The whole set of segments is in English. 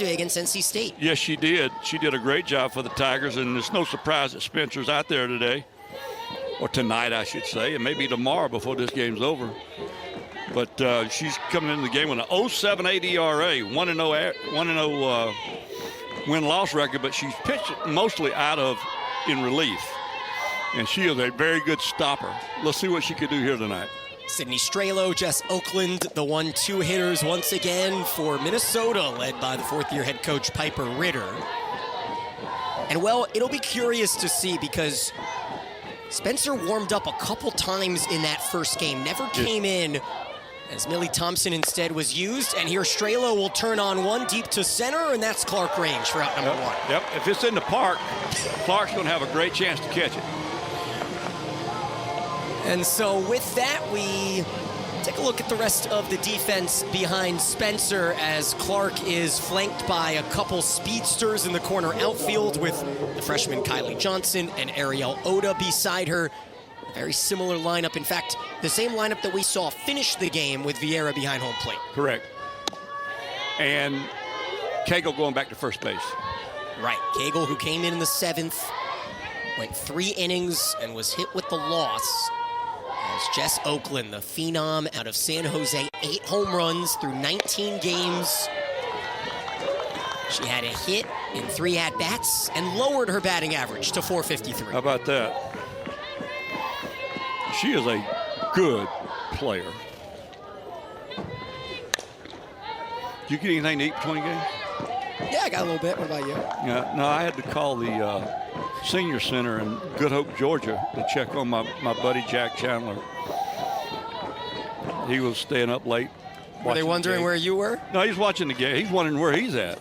Monday against NC State. Yes, she did. She did a great job for the Tigers, and it's no surprise that Spencer's out there today, or tonight, I should say, and maybe tomorrow before this game's over. But she's coming into the game with an 0.78 ERA, 1-0 win-loss record, but she's pitched mostly in relief. And she is a very good stopper. Let's see what she could do here tonight. Sydney Strelo, Jess Oakland, the 1-2 hitters once again for Minnesota, led by the fourth-year head coach Piper Ritter. And, well, it'll be curious to see because Spencer warmed up a couple times in that first game, never came in as Millie Thompson instead was used. And here Strelo will turn on one deep to center, and that's Clark Range for out number one. Yep, if it's in the park, Clark's going to have a great chance to catch it. And so with that, we take a look at the rest of the defense behind Spencer as Clark is flanked by a couple speedsters in the corner outfield with the freshman Kylie Johnson and Ariel Oda beside her. A very similar lineup. In fact, the same lineup that we saw finish the game with Vieira behind home plate. Correct. And Cagle going back to first base. Right. Cagle, who came in the seventh, went 3 innings and was hit with the loss. As Jess Oakland, the phenom out of San Jose, 8 home runs through 19 games. She had a hit in 3 at-bats and lowered her batting average to .453. How about that? She is a good player. Did you get anything to eat between games? Yeah, I got a little bit. What about you? Yeah, no, I had to call the senior center in Good Hope, Georgia to check on my buddy Jack Chandler. He was staying up late. Were they wondering where you were? No, he's watching the game. He's wondering where he's at.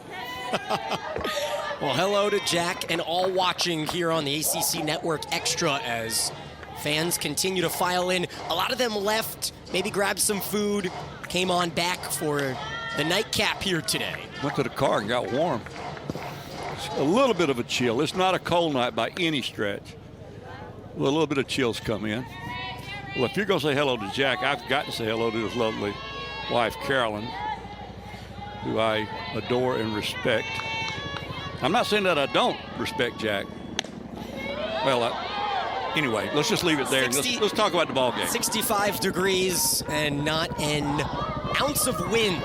Well, hello to Jack and all watching here on the ACC Network Extra as fans continue to file in. A lot of them left, maybe grabbed some food, came on back for the nightcap here today. Went to the car and got warm. It's a little bit of a chill. It's not a cold night by any stretch. A little bit of chills come in. Well, if you're going to say hello to Jack, I've got to say hello to his lovely wife, Carolyn, who I adore and respect. I'm not saying that I don't respect Jack. Well, anyway, let's just leave it there. Let's talk about the ball game. 65 degrees and not an ounce of wind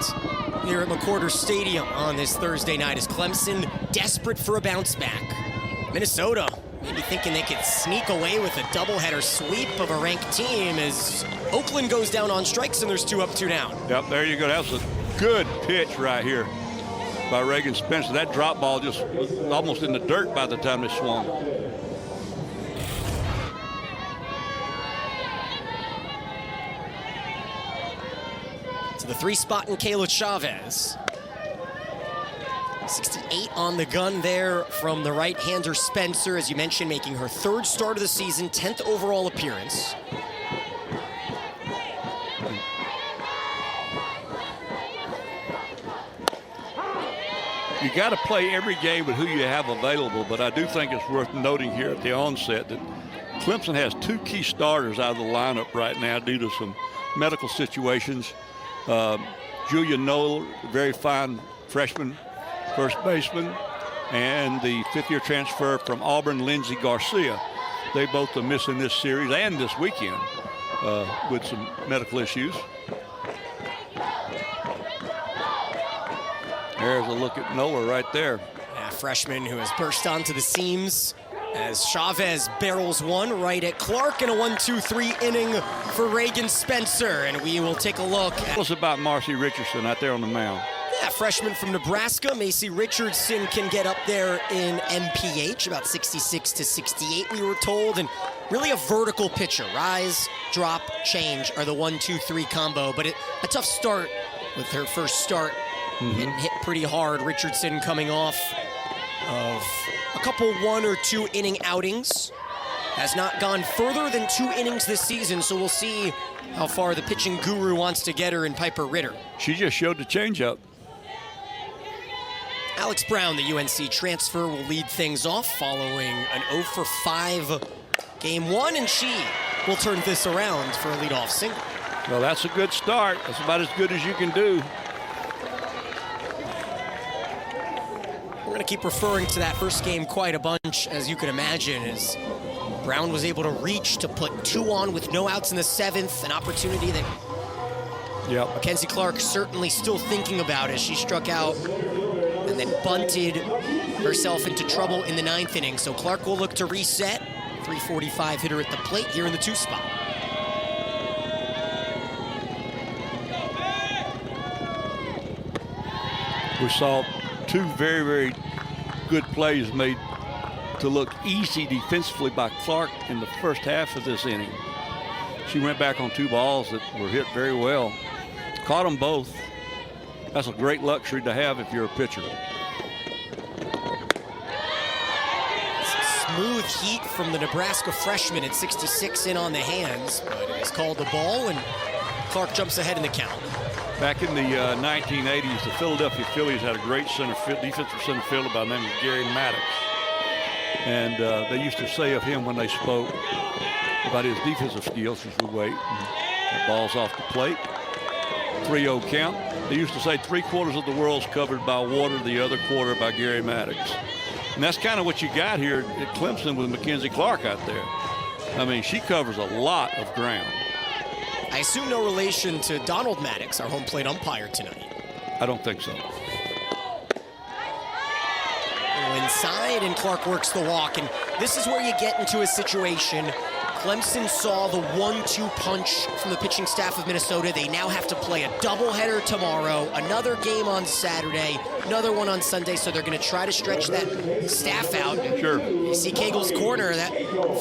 here at McWhorter Stadium on this Thursday night as Clemson desperate for a bounce back. Minnesota maybe thinking they could sneak away with a doubleheader sweep of a ranked team as Oakland goes down on strikes and there's 2 up, 2 down. Yep, there you go. That was a good pitch right here by Reagan Spencer. That drop ball just was almost in the dirt by the time it swung. To the 3 spot in Kayla Chavez. 68 on the gun there from the right-hander Spencer, as you mentioned, making her 3rd start of the season, 10th overall appearance. You got to play every game with who you have available, but I do think it's worth noting here at the onset that Clemson has 2 key starters out of the lineup right now due to some medical situations. Julia Knoll, very fine freshman first baseman, and the 5th-year transfer from Auburn, Lindsey Garcia. They both are missing this series and this weekend with some medical issues. There's a look at Nola right there. A freshman who has burst onto the seams as Chavez barrels one right at Clark in a 1-2-3 inning for Reagan Spencer. And we will take a look. Tell us about Marcy Richardson out there on the mound. Yeah, freshman from Nebraska. Macy Richardson can get up there in MPH, about 66 to 68, we were told. And really a vertical pitcher. Rise, drop, change are the 1-2-3 combo. But a tough start with her first start. Hit pretty hard. Richardson coming off of a couple 1 or 2 inning outings. Has not gone further than 2 innings this season, so we'll see how far the pitching guru wants to get her in Piper Ritter. She just showed the changeup. Alex Brown, the UNC transfer, will lead things off following an 0-for-5 game 1, and she will turn this around for a leadoff single. Well, that's a good start. That's about as good as you can do. going to keep referring to that first game quite a bunch, as you can imagine, as Brown was able to reach to put 2 on with no outs in the 7th, an opportunity that Mackenzie Clark certainly still thinking about as she struck out and then bunted herself into trouble in the 9th inning. So Clark will look to reset. 345 hitter at the plate here in the 2 spot. We saw 2 very, very good plays made to look easy defensively by Clark in the first half of this inning. She went back on 2 balls that were hit very well. Caught them both. That's a great luxury to have if you're a pitcher. Smooth heat from the Nebraska freshman at 66 in on the hands, but it's called the ball, and Clark jumps ahead in the count. Back in the 1980s, the Philadelphia Phillies had a great defensive center fielder by the name of Gary Maddox. And they used to say of him when they spoke about his defensive skills, as we wait, the ball's off the plate, 3-0 count. They used to say 3/4 of the world's covered by water, the other quarter by Gary Maddox. And that's kind of what you got here at Clemson with Mackenzie Clark out there. I mean, she covers a lot of ground. I assume no relation to Donald Maddox, our home plate umpire tonight. I don't think so. Inside, and Clark works the walk, and this is where you get into a situation. Clemson saw the 1-2 punch from the pitching staff of Minnesota. They now have to play a doubleheader tomorrow, another game on Saturday, another one on Sunday, so they're going to try to stretch that staff out. Sure. You see Cagle's corner, that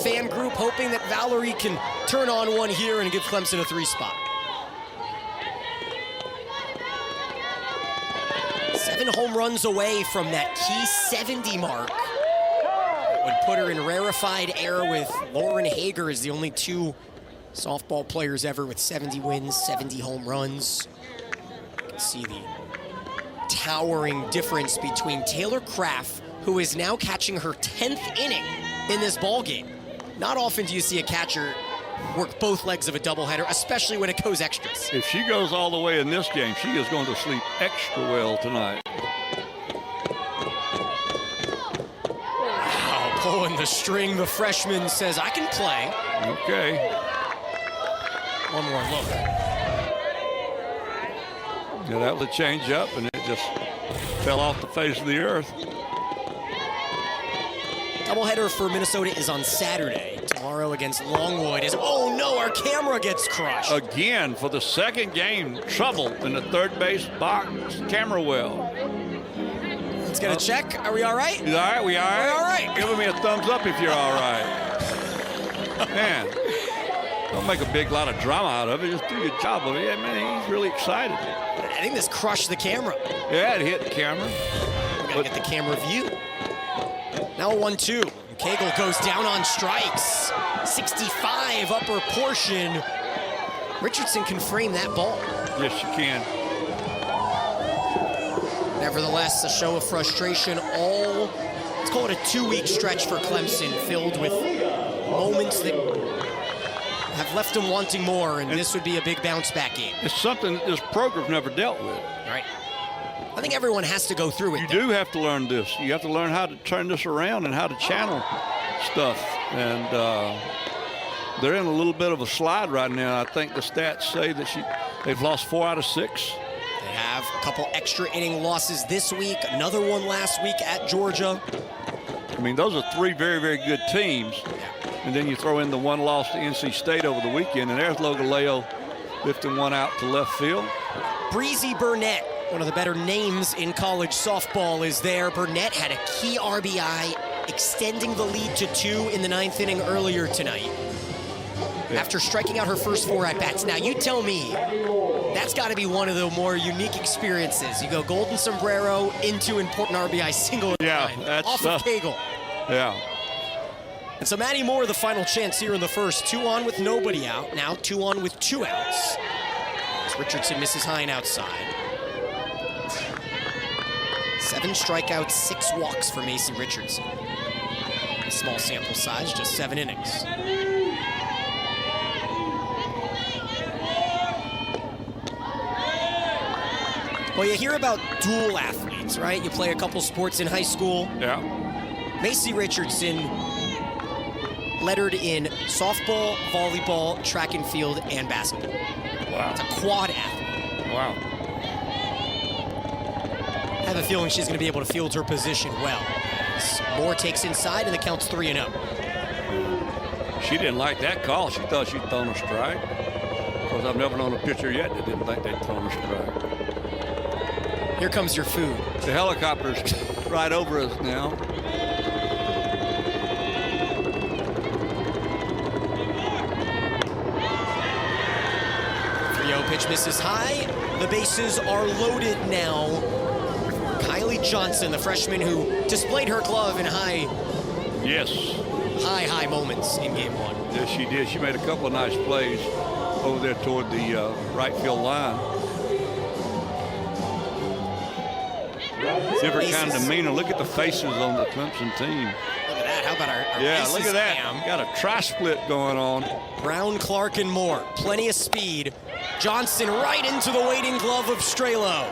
fan group hoping that Valerie can turn on one here and give Clemson a 3 spot. 7 home runs away from that key 70 mark. Would put her in rarefied air with Lauren Hager as the only 2 softball players ever with 70 wins, 70 home runs. You can see the towering difference between Taylor Craft, who is now catching her 10th inning in this ball game. Not often do you see a catcher work both legs of a doubleheader, especially when it goes extras. If she goes all the way in this game, she is going to sleep extra well tonight. Pulling the string, the freshman says, I can play. Okay. One more look. Yeah, that was a change up, and it just fell off the face of the earth. Doubleheader for Minnesota is on Saturday. Tomorrow against Longwood is, oh no, our camera gets crushed. Again, for the 2nd game, trouble in the 3rd base box camera well. Let's get a check. Are we all right? You all right? We all right? We're all right. Give me a thumbs up if you're all right. Man, don't make a big lot of drama out of it. Just do your job of it. Yeah, man, he's really excited. I think this crushed the camera. Yeah, it hit the camera. We gotta get the camera view. Now a 1-2. Cagle goes down on strikes. 65 upper portion. Richardson can frame that ball. Yes, you can. Nevertheless, a show of frustration. Let's call it a 2-week stretch for Clemson, filled with moments that have left them wanting more, and this would be a big bounce-back game. It's something that this program's never dealt with. Right. I think everyone has to go through it. You do have to learn this. You have to learn how to turn this around and how to channel stuff. And they're in a little bit of a slide right now. I think the stats say that they've lost 4 out of 6. They have a couple extra inning losses this week, another one last week at Georgia. I mean, those are 3 very, very good teams. And then you throw in the 1 loss to NC State over the weekend, and there's Logaleo lifting one out to left field. Breezy Burnett, one of the better names in college softball, is there. Burnett had a key RBI, extending the lead to 2 in the 9th inning earlier tonight. After striking out her first 4 at-bats. Now, you tell me, that's got to be one of the more unique experiences. You go golden sombrero into important RBI single. That's off of Cagle. Yeah. And so Maddie Moore, the final chance here in the first. 2 on with nobody out. Now 2 on with 2 outs. As Richardson misses high and outside. 7 strikeouts, 6 walks for Macy Richardson. A small sample size, just 7 innings. Well, you hear about dual athletes. athletes, right? You play a couple sports in high school. Yeah. Macy Richardson lettered in softball, volleyball, track and field, and basketball. Wow. It's a quad athlete. Wow. I have a feeling she's going to be able to field her position well. Moore takes inside, and the count's 3-0. She didn't like that call. She thought she'd thrown a strike. Because I've never known a pitcher yet that didn't think they'd thrown a strike. Here comes your food. The helicopter's right over us now. Pitch misses high. The bases are loaded now. Kylie Johnson, the freshman who displayed her glove in high moments in game one. Yes, she did. She made a couple of nice plays over there toward the right field line. Different kind of demeanor. Look at the faces on the Clemson team. Look at that. How about our yeah, aces, look at that. Cam? Got a tri-split going on. Brown, Clark, and Moore. Plenty of speed. Johnson right into the waiting glove of Strelo.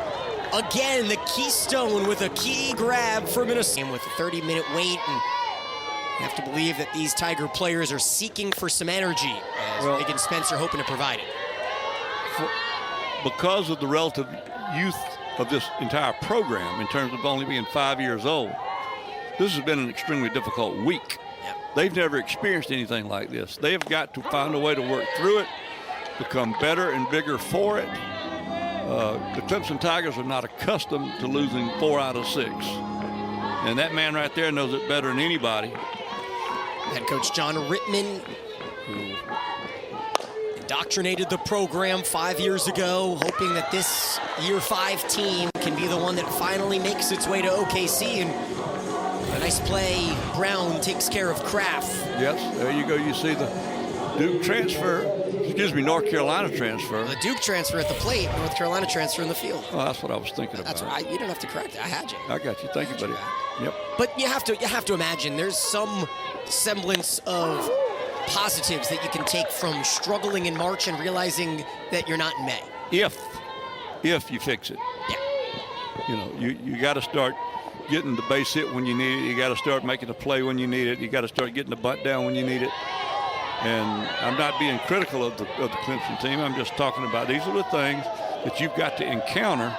Again, the keystone with a key grab for Minnesota. With a 30-minute wait, and you have to believe that these Tiger players are seeking for some energy, as Reagan Spencer hoping to provide it. Because of the relative youth of this entire program, in terms of only being 5 years old, this has been an extremely difficult week. Yep. They've never experienced anything like this. They have got to find a way to work through it, become better and bigger for it. The Clemson Tigers are not accustomed to losing 4 out of 6. And that man right there knows it better than anybody. Head coach John Rittman, who indoctrinated the program 5 years ago, hoping that this year 5 team can be the one that finally makes its way to OKC. And a nice play. Brown takes care of Kraft. Yes, there you go. You see the Duke transfer. North Carolina transfer. The Duke transfer at the plate, North Carolina transfer in the field. Oh, that's what I was thinking about. That's right. You don't have to correct it. I had you. I got you. Thank you, buddy. Yep. But you have to imagine there's some semblance of positives that you can take from struggling in March and realizing that you're not in May. If you fix it. Yeah. You know, you got to start getting the base hit when you need it. You got to start making the play when you need it. You got to start getting the bunt down when you need it. And I'm not being critical of the Clemson team. I'm just talking about these are the things that you've got to encounter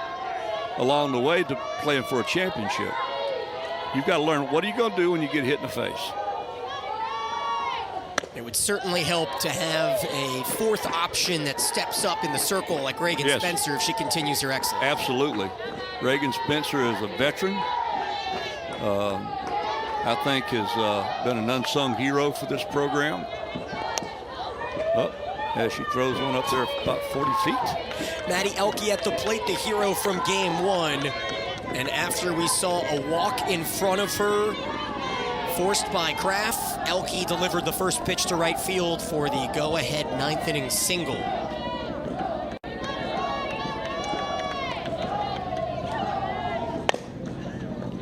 along the way to playing for a championship. You've got to learn, what are you going to do when you get hit in the face? It would certainly help to have a fourth option that steps up in the circle like Reagan Spencer if she continues her excellence. Absolutely. Reagan Spencer is a veteran. I think has been an unsung hero for this program. As she throws one up there about 40 feet. Maddie Elke at the plate, the hero from game one. And after we saw a walk in front of her, forced by Kraft, Elke delivered the first pitch to right field for the go-ahead 9th inning single.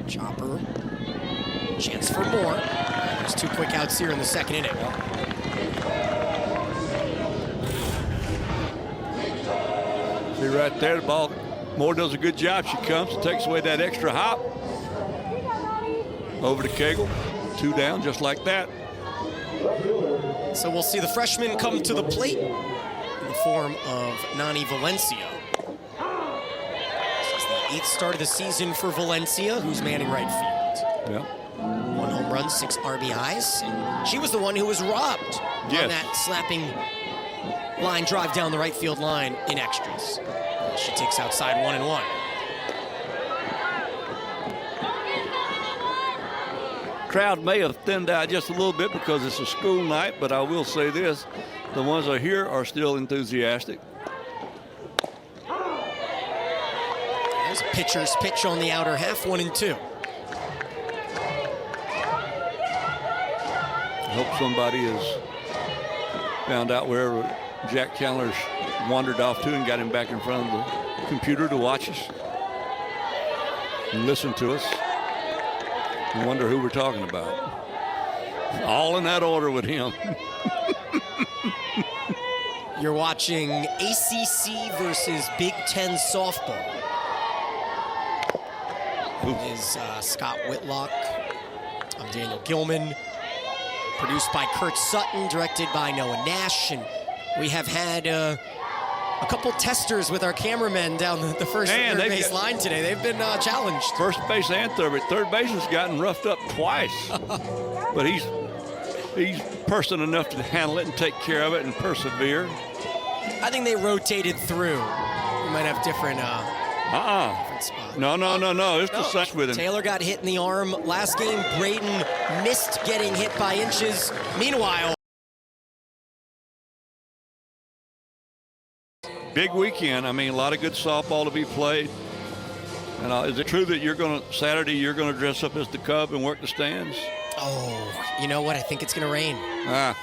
Chopper, chance for more. There's 2 quick outs here in the 2nd inning. See right there, the ball. Moore does a good job. She comes, takes away that extra hop. Over to Cagle. 2 down, just like that. So we'll see the freshman come to the plate in the form of Nani Valencia. This is the 8th start of the season for Valencia, who's manning right field. Yeah. 1 home run, 6 RBIs. And she was the one who was robbed on that slapping line drive down the right field line in extras. She takes outside 1-1. Crowd may have thinned out just a little bit because it's a school night, but I will say this, the ones that are here are still enthusiastic. There's a pitcher's pitch on the outer half, 1-2. I hope somebody has found out wherever Jack Chandler's wandered off to and got him back in front of the computer to watch us and listen to us and wonder who we're talking about. All in that order with him. You're watching ACC versus Big Ten softball. is Scott Whitlock. I'm Daniel Gilman. Produced by Kurt Sutton, directed by Noah Nash. And we have had a couple testers with our cameramen down the first and third base line today. They've been challenged. First base and third, but third base has gotten roughed up twice. But he's person enough to handle it and take care of it and persevere. I think they rotated through. We might have different spots. No. It's the same with him. Taylor got hit in the arm. Last game, Braden missed getting hit by inches. Meanwhile, big weekend. I mean, a lot of good softball to be played. And is it true that Saturday you're going to dress up as the Cub and work the stands? Oh, you know what? I think it's going to rain. Now,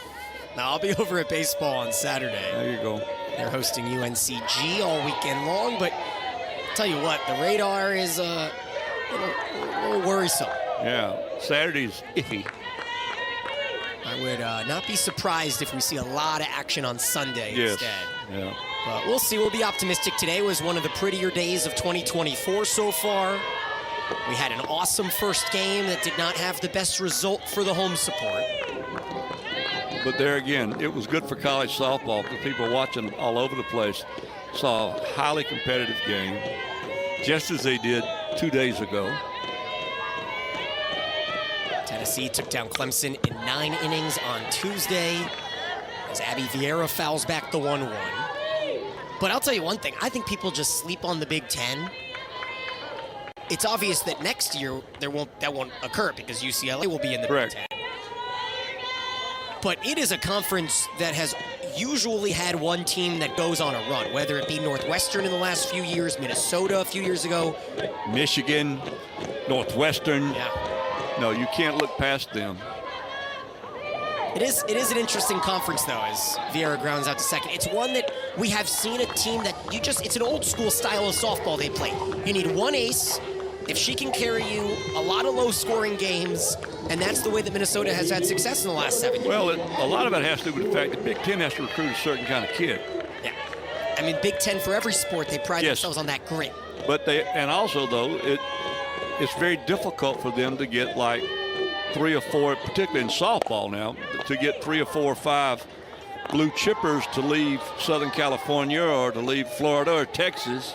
I'll be over at baseball on Saturday. There you go. They're hosting UNCG all weekend long, but I'll tell you what, the radar is a little worrisome. Yeah, Saturday's iffy. I would not be surprised if we see a lot of action on Sunday instead. Yeah. But we'll see. We'll be optimistic. Today was one of the prettier days of 2024 so far. We had an awesome first game that did not have the best result for the home support. But there again, it was good for college softball because people watching all over the place saw a highly competitive game, just as they did 2 days ago. Tennessee took down Clemson in 9 innings on Tuesday as Abby Vieira fouls back the 1-1. But I'll tell you one thing, I think people just sleep on the Big Ten. It's obvious that next year that won't occur because UCLA will be in the Big Ten. But it is a conference that has usually had one team that goes on a run, whether it be Northwestern in the last few years, Minnesota a few years ago. Michigan, Northwestern. Yeah. No, you can't look past them. It is an interesting conference, though, as Vieira grounds out to second. It's one that we have seen a team that it's an old school style of softball they play. You need one ace. If she can carry you a lot of low-scoring games, and that's the way that Minnesota has had success in the last 7 years. Well, a lot of it has to do with the fact that Big Ten has to recruit a certain kind of kid. Yeah. I mean, Big Ten, for every sport, they pride themselves on that grit. But also, though, it's very difficult for them to get like 3 or 4, particularly in softball now, to get 3 or 4 or 5 blue chippers to leave Southern California or to leave Florida or Texas.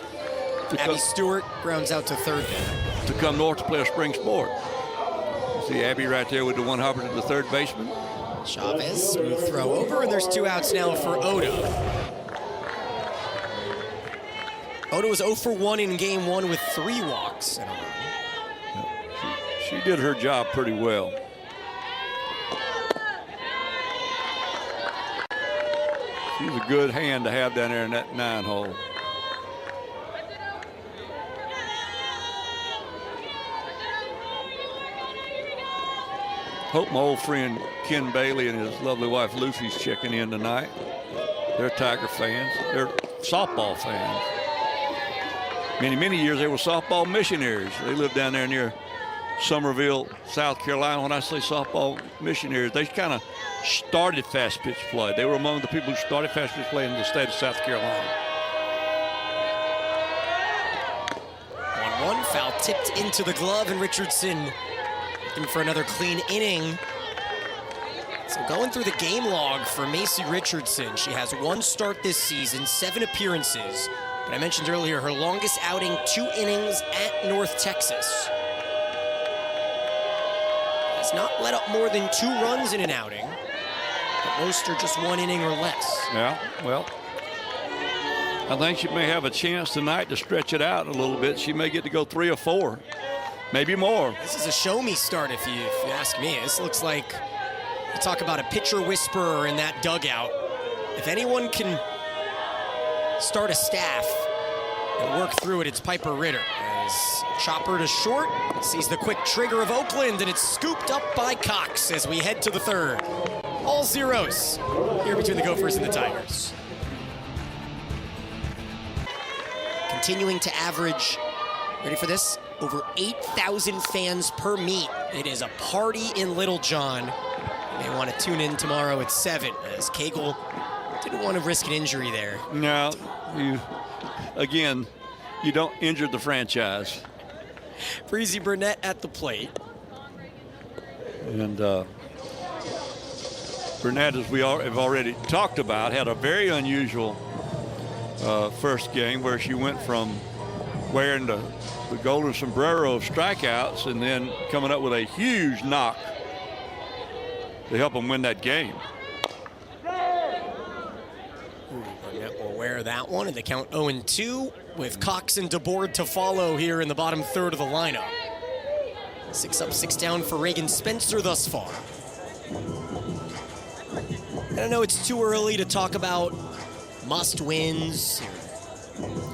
Abby Stewart grounds out to third. To come north to play a spring sport. You see Abby right there with the one hopper to the third baseman. Chavez, smooth throw over, and there's 2 outs now for Oda. Oda was 0 for 1 in game 1 with 3 walks in a row. She did her job pretty well. She's a good hand to have down there in that 9-hole. Hope my old friend Ken Bailey and his lovely wife Lucy's checking in tonight. They're Tiger fans. They're softball fans. Many years they were softball missionaries. They lived down there near Summerville, South Carolina. When I say softball missionaries, they kind of started fast pitch play. They were among the people who started fast pitch play in the state of South Carolina. 1-1, foul tipped into the glove, and Richardson looking for another clean inning. So going through the game log for Macy Richardson, she has 1 start this season, 7 appearances. But I mentioned earlier, her longest outing, 2 innings at North Texas. Has not let up more than 2 runs in an outing, but most are just 1 inning or less. Yeah, well, I think she may have a chance tonight to stretch it out a little bit. She may get to go 3 or 4, maybe more. This is a show-me start, if you ask me. This looks like, you talk about a pitcher whisperer in that dugout. If anyone can start a staff and work through it, it's Piper Ritter. As chopper to short, sees the quick trigger of Oakland, and it's scooped up by Cox as we head to the 3rd. All zeros here between the Gophers and the Tigers. Continuing to average, ready for this, over 8,000 fans per meet. It is a party in Littlejohn. You may want to tune in tomorrow at 7, as Cagle didn't want to risk an injury there. No, you don't injure the franchise. Breezy Burnett at the plate. And Burnett, as we have already talked about, had a very unusual first game where she went from wearing the golden sombrero of strikeouts and then coming up with a huge knock to help them win that game. Burnett will wear that one, and the count 0-2 with Cox and DeBoard to follow here in the bottom third of the lineup. 6 up, 6 down for Reagan Spencer thus far. And I know it's too early to talk about must-wins,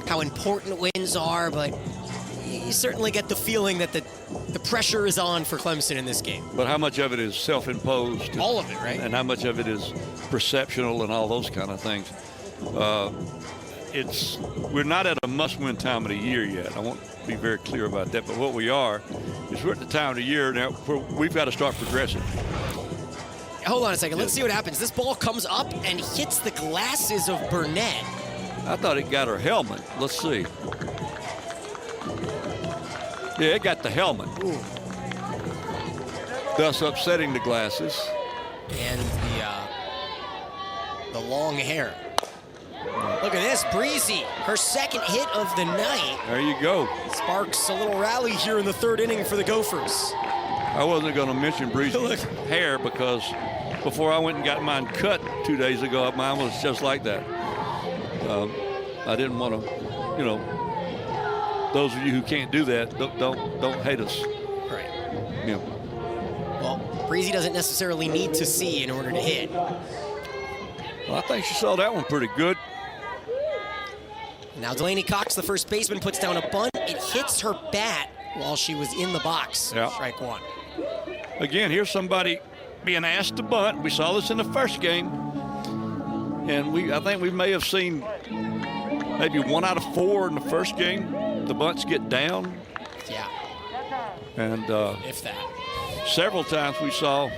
how important wins are, but you certainly get the feeling that the pressure is on for Clemson in this game. But how much of it is self-imposed? All of it, right? And how much of it is perceptional and all those kind of things? We're not at a must-win time of the year yet. I want to be very clear about that. But what we are is we're at the time of the year now where we've got to start progressing. Hold on a second. Let's see what happens. This ball comes up and hits the glasses of Burnett. I thought it got her helmet. Let's see. Yeah, it got the helmet. Ooh. Thus upsetting the glasses. And the long hair. Look at this, Breezy, her second hit of the night. There you go. Sparks a little rally here in the third inning for the Gophers. I wasn't going to mention Breezy's hair because before I went and got mine cut 2 days ago, mine was just like that. I didn't want to, those of you who can't do that, don't hate us. Right. Yeah. Well, Breezy doesn't necessarily need to see in order to hit. Well, I think she saw that one pretty good. Now Delaney Cox, the first baseman, puts down a bunt. It hits her bat while she was in the box. Yeah. Strike one. Again, here's somebody being asked to bunt. We saw this in the first game. And I think we may have seen maybe 1 out of 4 in the first game. The bunts get down. Yeah. And if that. Several times we saw.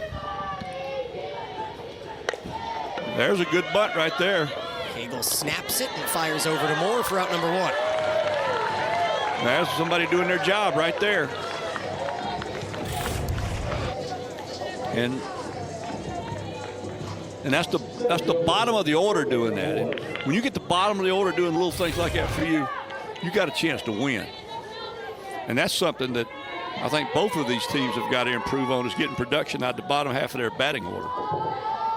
There's a good bunt right there. Hagel snaps it and fires over to Moore for out number 1. There's somebody doing their job right there. And that's the bottom of the order doing that. And when you get the bottom of the order doing little things like that for you, you got a chance to win. And that's something that I think both of these teams have got to improve on, is getting production out of the bottom half of their batting order.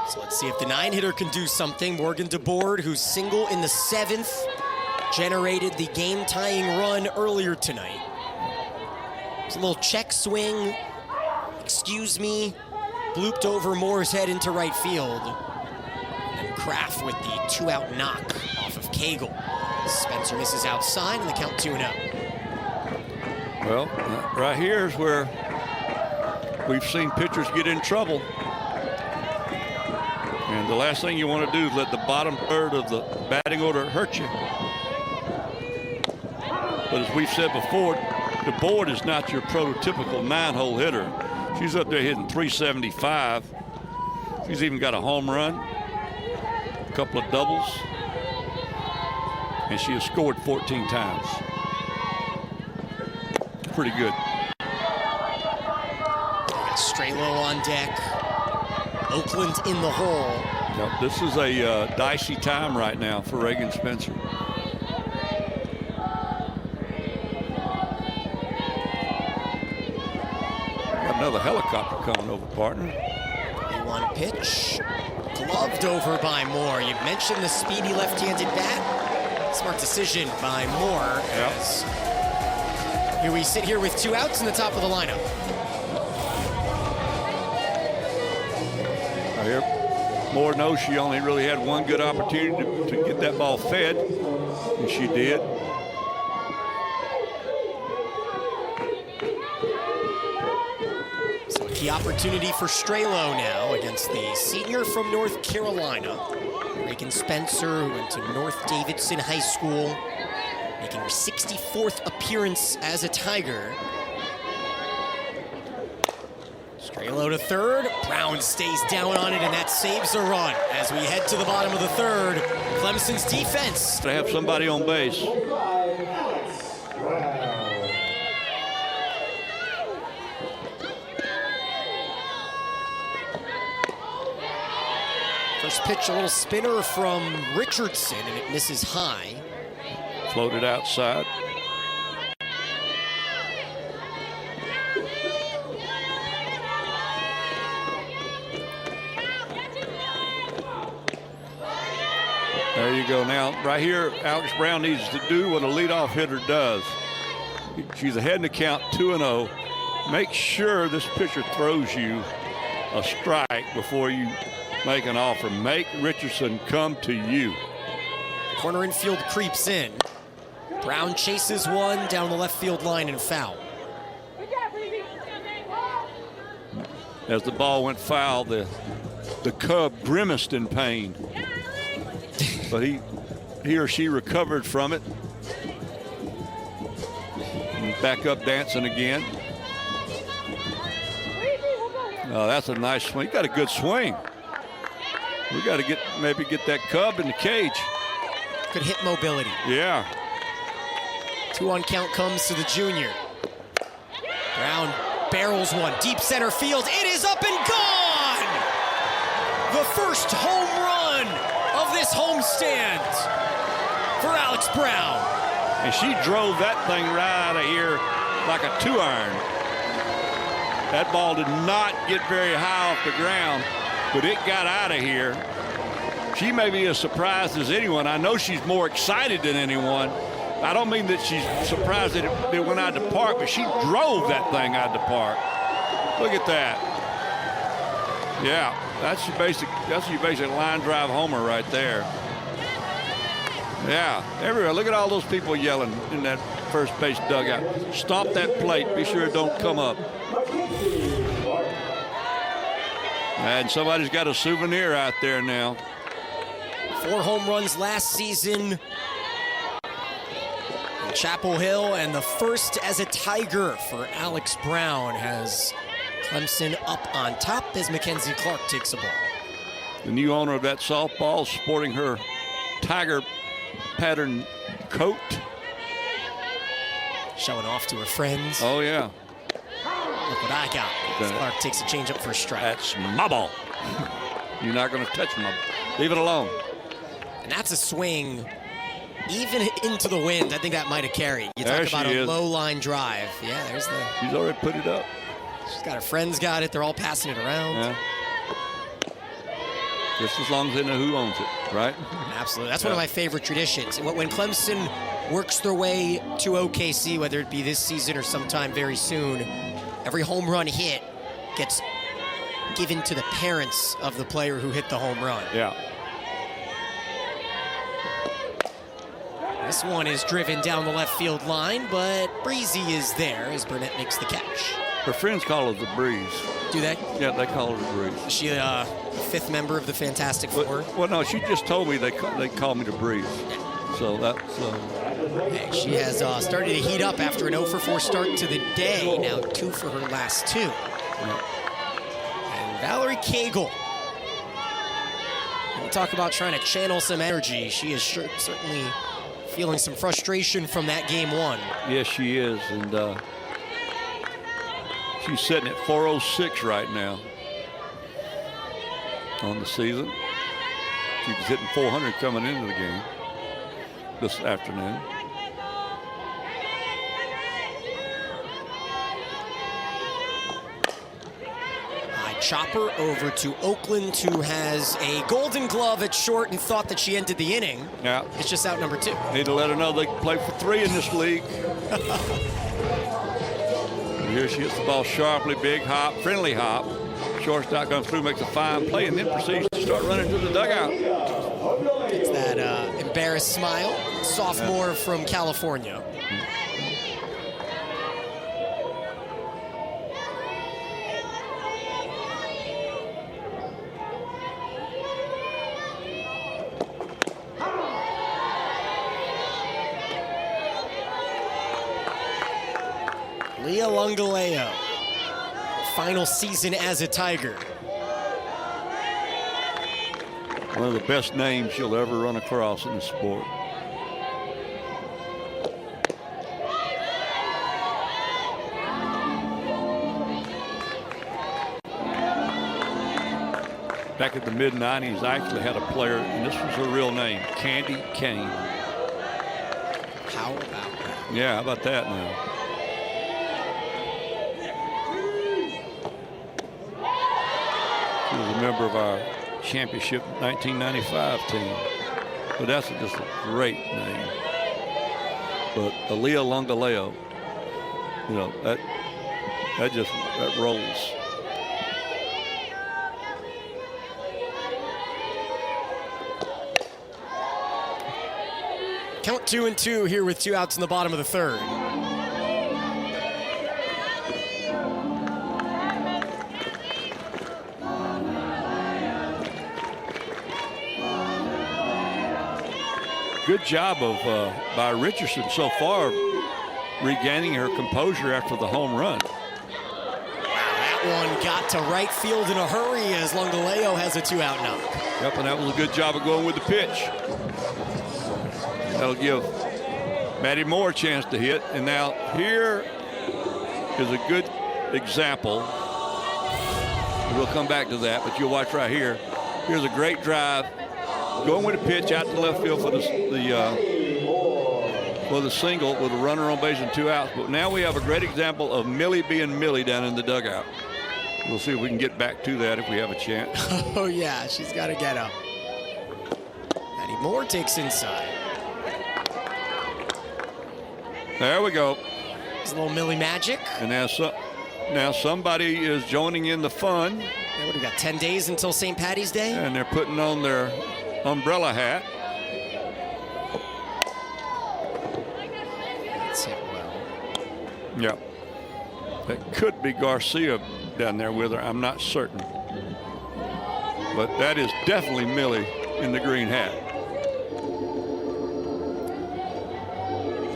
So let's see if the 9-hitter can do something. Morgan DeBoard, whose single in the 7th generated the game-tying run earlier tonight. It's a little check swing, excuse me, blooped over Moore's head into right field. And then Kraft with the 2-out knock off of Cagle. Spencer misses outside, and the count 2-0. Well, right here is where we've seen pitchers get in trouble. And the last thing you want to do is let the bottom third of the batting order hurt you. But as we've said before, DeBoard is not your prototypical 9-hole hitter. She's up there hitting 375. She's even got a home run, a couple of doubles, and she has scored 14 times. Pretty good. Strelo on deck. Oakland in the hole. Yep, this is a dicey time right now for Reagan Spencer. Got another helicopter coming over, partner. 1 pitch. Gloved over by Moore. You mentioned the speedy left-handed bat. Smart decision by Moore. Yep. Here we sit here with 2 outs in the top of the lineup. Here, Moore knows she only really had one good opportunity to get that ball fed, and she did. So a key opportunity for Strelo now against the senior from North Carolina. Reagan Spencer, who went to North Davidson High School, making her 64th appearance as a Tiger. Strelo to third. Brown stays down on it, and that saves a run as we head to the bottom of the third. Clemson's defense. To have somebody on base. First pitch, a little spinner from Richardson, and it misses high. Floated outside. There you go. Now, right here, Alex Brown needs to do what a leadoff hitter does. She's ahead in the count, 2-0. Make sure this pitcher throws you a strike before you make an offer. Make Richardson come to you. Corner infield creeps in. Brown chases one down the left field line and foul. As the ball went foul, the Cub grimaced in pain. But he or she recovered from it. And back up dancing again. Oh, that's a nice swing. You got a good swing. We got to maybe get that Cub in the cage. Good hit mobility. Yeah. 2-1 count comes to the junior. Brown barrels one, deep center field. It is up and gone! The first home run of this homestand for Alex Brown. And she drove that thing right out of here like a 2-iron. That ball did not get very high off the ground, but it got out of here. She may be as surprised as anyone. I know she's more excited than anyone. I don't mean that she's surprised that it went out of the park, but she drove that thing out of the park. Look at that. Yeah, that's your basic line drive homer right there. Yeah, everywhere. Look at all those people yelling in that first base dugout. Stomp that plate. Be sure it don't come up. And somebody's got a souvenir out there now. 4 home runs last season in Chapel Hill, and the first as a Tiger for Alex Brown has Clemson up on top as Mackenzie Clark takes a ball. The new owner of that softball sporting her Tiger pattern coat. Showing off to her friends. Oh, yeah. Look what I got. Clark takes a changeup for a strike. That's my ball. You're not going to touch my ball. Leave it alone. And that's a swing even into the wind. I think that might have carried. You there talk about a low line drive. Yeah, there's the. She's already put it up. She's got her friends got it. They're all passing it around. Yeah. Just as long as they know who owns it, right? Absolutely. That's one of my favorite traditions. When Clemson works their way to OKC, whether it be this season or sometime very soon, every home run hit gets given to the parents of the player who hit the home run. Yeah. This one is driven down the left field line, but Breezy is there as Burnett makes the catch. Her friends call her the Breeze. Do they? Yeah, they call her the Breeze. Is she a 5th member of the Fantastic Four? Well, no, she just told me they call me the Breeze. So that's... Hey, she has started to heat up after an 0-for-4 start to the day. Now 2 for her last 2. Yeah. And Valerie Cagle. We'll talk about trying to channel some energy. She is certainly feeling some frustration from that game 1. Yes, she is. And she's sitting at 406 right now on the season. She was hitting 400 coming into the game this afternoon. High chopper over to Oakland, who has a Golden Glove at short and thought that she ended the inning. Yeah. It's just out number 2. Need to let her know they can play for 3 in this league. Here she hits the ball sharply, big hop, friendly hop. Shortstop comes through, makes a fine play, and then proceeds to start running to the dugout. It's that embarrassed smile. Sophomore from California. Leah Lungaleo, final season as a Tiger. One of the best names you'll ever run across in the sport. back in the mid-90s, I actually had a player, and this was her real name, Candy Kane. How about that? Yeah, how about that now? She was a member of our championship 1995 team. But that's just a great name. But Aaliyah Longaleo, you know, that rolls. Count 2-2 here with 2 outs in the bottom of the third. Good job by Richardson so far, regaining her composure after the home run. That one got to right field in a hurry as Longaleo has a 2-out knock. Yep, and that was a good job of going with the pitch. That'll give Maddie Moore a chance to hit. And now here is a good example. We'll come back to that, but you'll watch right here. Here's a great drive. Going with a pitch out to left field for the single with a runner on base and 2 outs. But now we have a great example of Millie being Millie down in the dugout. We'll see if we can get back to that if we have a chance. Oh, yeah, she's got to get up. Maddie Moore takes inside. There we go. It's a little Millie magic. And now somebody is joining in the fun. Yeah, what, we got 10 days until St. Patty's Day? And they're putting on their umbrella hat. That's hit well. Yeah. That could be Garcia down there with her. I'm not certain. But that is definitely Millie in the green hat.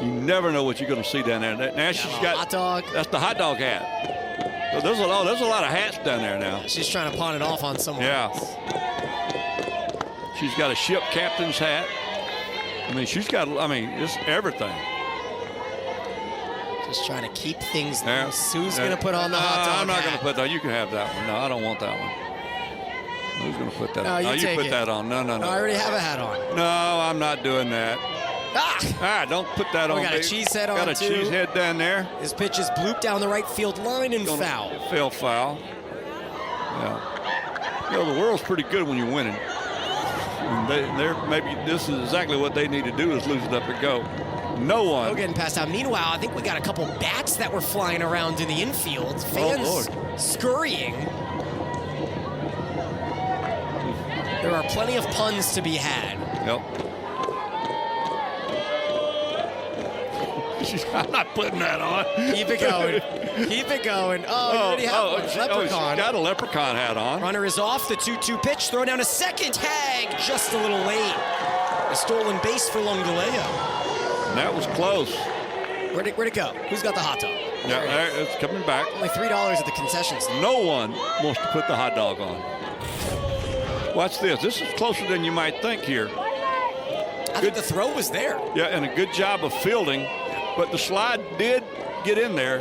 You never know what you're going to see down there. Now she's got hot dog. That's the hot dog hat. So there's a lot of hats down there now. She's trying to pawn it off on someone else. She's got a ship captain's hat. I mean, it's everything. Just trying to keep things loose. Who's going to put on the hot dog I'm not hat? going to put that. You can have that one. No, I don't want that one. Who's going to put that on? You put that on. No. I already have a hat on. No, I'm not doing that. Don't put that on. We got a cheese head on, Got a cheese head down there. His pitch is blooped down the right field line and foul. Foul. Yeah. You know, the world's pretty good when you're winning. Maybe this is exactly what they need to do is lose it up and go. No one. Getting passed out. Meanwhile, I think we got a couple bats that were flying around in the infield. Fans scurrying. There are plenty of puns to be had. Yep. I'm not putting that on. Keep it going. Keep it going. Oh, you already have one. Leprechaun. She's got a leprechaun hat on. Runner is off. The 2-2 pitch. Throw down a second. Tag just a little late. A stolen base for Longaleo. And that was close. Where'd it go? Who's got the hot dog? Yeah, it's coming back. Only $3 at the concession stand. No one wants to put the hot dog on. Watch this. This is closer than you might think here. I think the throw was there. Yeah, and a good job of fielding. But the slide did get in there.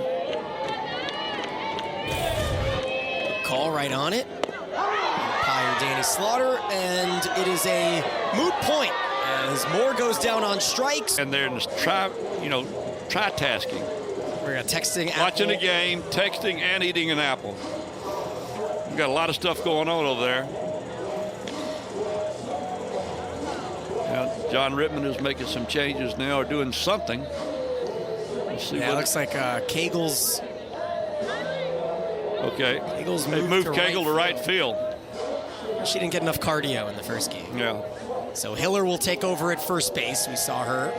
Call right on it. Umpire Danny Slaughter, and it is a moot point as Moore goes down on strikes. And they're just tri-tasking. We're texting, watching the game, texting, and eating an apple. We've got a lot of stuff going on over there. Now, John Rittman is making some changes now, or doing something. It looks like Kegel's. Okay. Kegel's moved Kegel to right field. She didn't get enough cardio in the first game. Yeah. So Hiller will take over at first base. We saw her.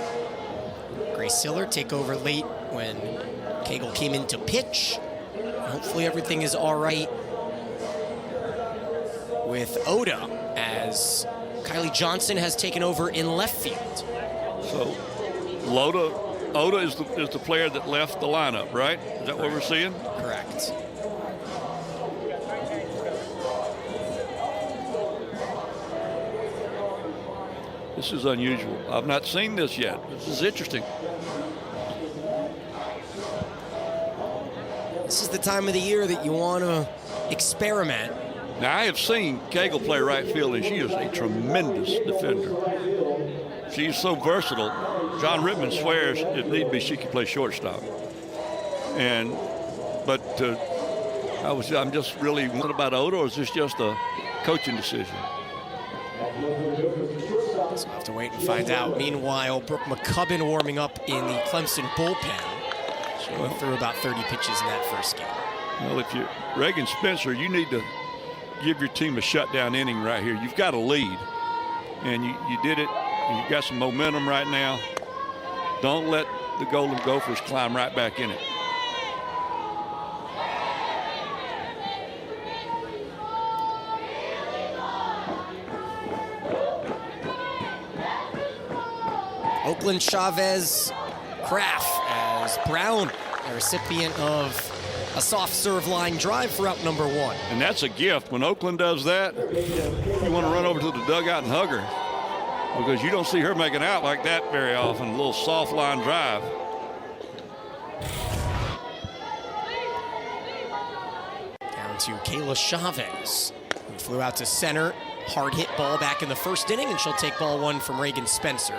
Grace Hiller take over late when Kegel came in to pitch. Hopefully everything is all right with Oda as Kylie Johnson has taken over in left field. So Oda is the player that left the lineup, right? Is that what we're seeing? Correct. This is unusual. I've not seen this yet. This is interesting. This is the time of the year that you want to experiment Now, I have seen Cagle play right field, and she is a tremendous defender. She's so versatile. John Rittman swears if need be she can play shortstop. I'm just really, what about Oda, or is this just a coaching decision? So we'll have to wait and find out. Meanwhile, Brooke McCubbin warming up in the Clemson bullpen. She went through about 30 pitches in that first game. Well, if you're Reagan Spencer, you need to give your team a shutdown inning right here. You've got a lead, and you did it, and you've got some momentum right now. Don't let the Golden Gophers climb right back in it. Oakland, Chavez, Kraft as Brown, a recipient of a soft serve line drive for out number 1. And that's a gift. When Oakland does that, you want to run over to the dugout and hug her, because you don't see her making out like that very often. A little soft line drive. Down to Kayla Chavez, who flew out to center. Hard hit ball back in the first inning, and she'll take ball 1 from Reagan Spencer.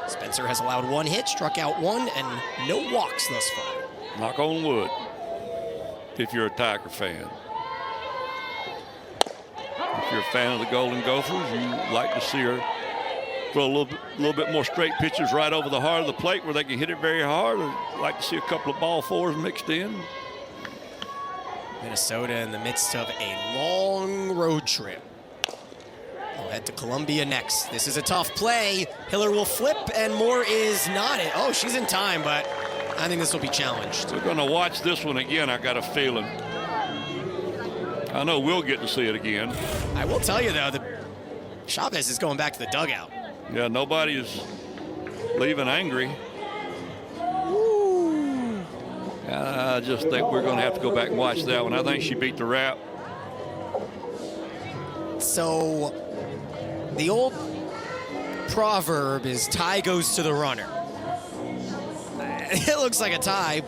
Spencer has allowed 1 hit, struck out 1, and no walks thus far. Knock on wood, if you're a Tiger fan. If you're a fan of the Golden Gophers, you like to see her throw a little bit more straight pitches right over the heart of the plate where they can hit it very hard, or like to see a couple of ball 4s mixed in. Minnesota in the midst of a long road trip. We'll head to Columbia next. This is a tough play. Hiller will flip, and Moore is not it. Oh, she's in time, but I think this will be challenged. We're going to watch this one again, I got a feeling. I know we'll get to see it again. I will tell you, though, that Chavez is going back to the dugout. Yeah, nobody is leaving angry. Ooh. I just think we're going to have to go back and watch that one. I think she beat the rap. So the old proverb is tie goes to the runner. It looks like a tie,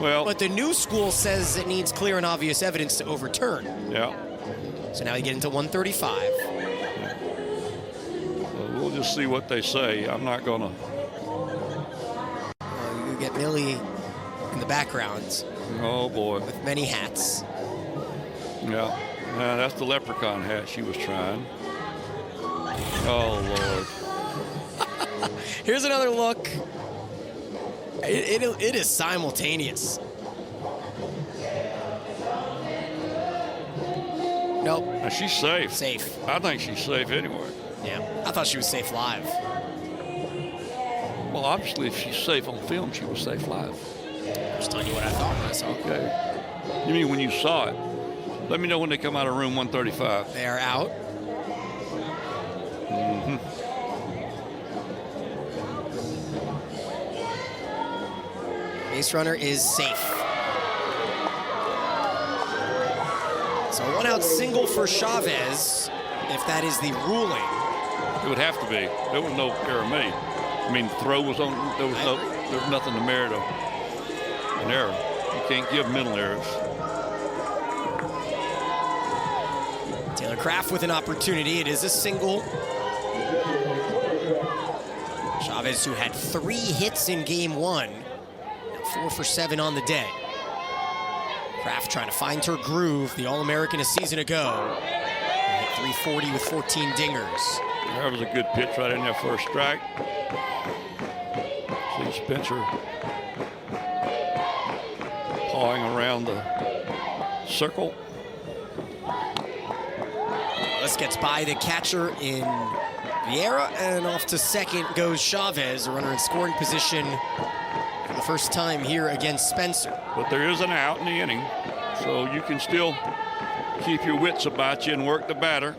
well, but the new school says it needs clear and obvious evidence to overturn. Yeah. So now you get into 135. Yeah. So we'll just see what they say. I'm not going to. You get Millie in the background. Oh, boy. With many hats. Yeah. That's the leprechaun hat she was trying. Oh, Lord. Here's another look. It is simultaneous. Nope. Now, she's safe. Safe. I think she's safe anyway. Yeah. I thought she was safe live. Well, obviously, if she's safe on film, she was safe live. I'm just telling you what I thought when I saw it. Okay. You mean when you saw it? Let me know when they come out of room 135. They are out. Mm-hmm. Base runner is safe. So a 1-out single for Chavez, if that is the ruling. It would have to be. There was no error made. I mean, the throw was on. There was nothing to merit an error. You can't give mental errors. Taylor Kraft with an opportunity. It is a single. Chavez, who had 3 hits in game 1, 4 for 7 on the day. Kraft trying to find her groove. The All-American a season ago. Hit 340 with 14 dingers. That was a good pitch right in there for a strike. See Spencer pawing around the circle. This gets by the catcher in Vieira, and off to second goes Chavez, a runner in scoring position for the first time here against Spencer. But there is an out in the inning, so you can still keep your wits about you and work the batter.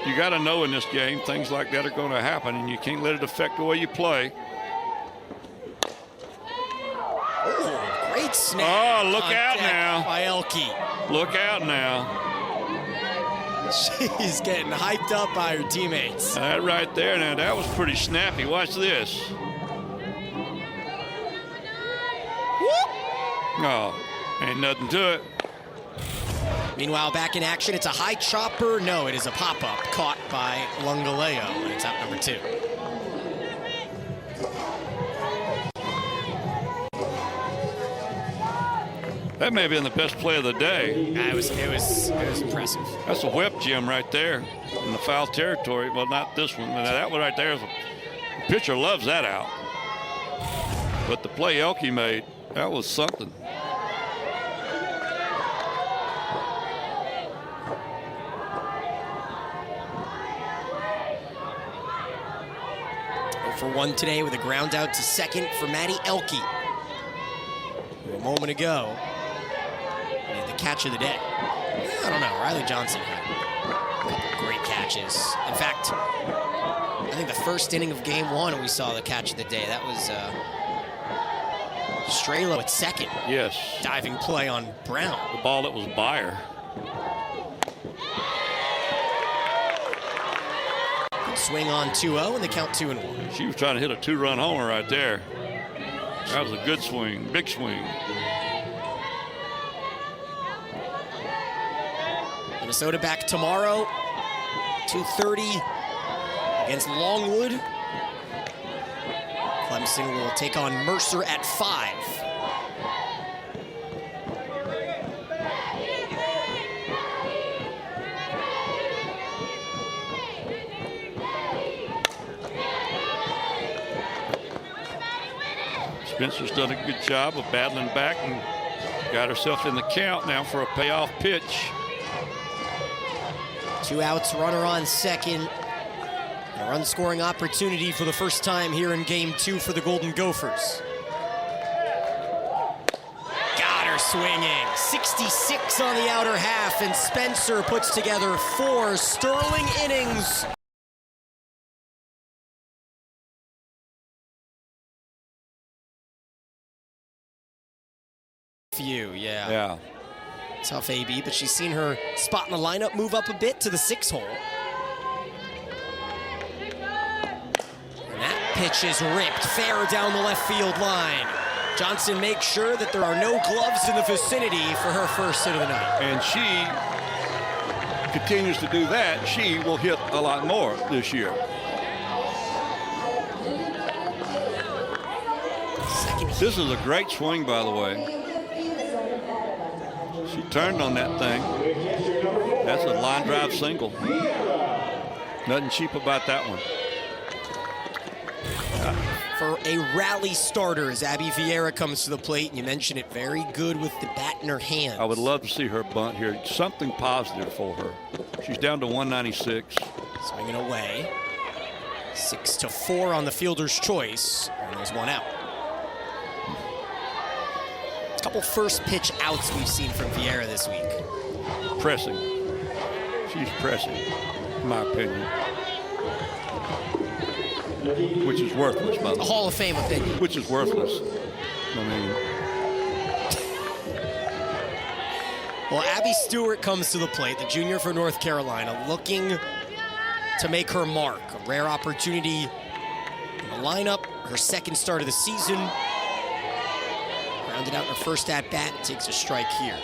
You got to know in this game things like that are going to happen, and you can't let it affect the way you play. Oh, great snap. Oh, look out now. By Elke. Look out now. She's getting hyped up by her teammates. That right there, now that was pretty snappy. Watch this. Whoop. Oh, ain't nothing to it. Meanwhile, back in action, it's a high chopper. No, it is a pop-up caught by Lungaleo, and it's out number 2. That may have been the best play of the day. It was impressive. That's a whip, Jim, right there in the foul territory. Well, not this one, but that one right there. The pitcher loves that out. But the play Elke made, that was something. For 1 today with a ground out to second for Maddie Elke. A moment ago, he had the catch of the day. I don't know, Riley Johnson had a couple great catches. In fact, I think the first inning of game 1 we saw the catch of the day. That was Strelo at second. Yes. Diving play on Brown. The ball that was Byer. Swing on 2-0 and the count 2-1. She was trying to hit a 2-run homer right there. That was a good swing, big swing. Minnesota back tomorrow, 2:30 against Longwood. Clemson will take on Mercer at 5. Spencer's done a good job of battling back and got herself in the count now for a payoff pitch. 2 outs, runner on second. A run scoring opportunity for the first time here in game 2 for the Golden Gophers. Got her swinging. 66 on the outer half, and Spencer puts together 4 sterling innings. Yeah. Tough AB, but she's seen her spot in the lineup move up a bit to the 6 hole. And that pitch is ripped fair down the left field line. Johnson makes sure that there are no gloves in the vicinity for her first hit of the night. And she continues to do that. She will hit a lot more this year. This is a great swing, by the way. She turned on that thing. That's a line drive single. Nothing cheap about that one. For a rally starter, as Abby Vieira comes to the plate, and you mentioned it, very good with the bat in her hands. I would love to see her bunt here. Something positive for her. She's down to 196. Swinging away. 6-4 on the fielder's choice, and there's 1 out. A couple first pitch outs we've seen from Vieira this week. Pressing. She's pressing, in my opinion. Which is worthless, by the way. A Hall of Fame opinion. Which is worthless. I mean. Well, Abby Stewart comes to the plate, the junior for North Carolina, looking to make her mark. A rare opportunity in the lineup, her second start of the season. Rounded out in her first at-bat, takes a strike here.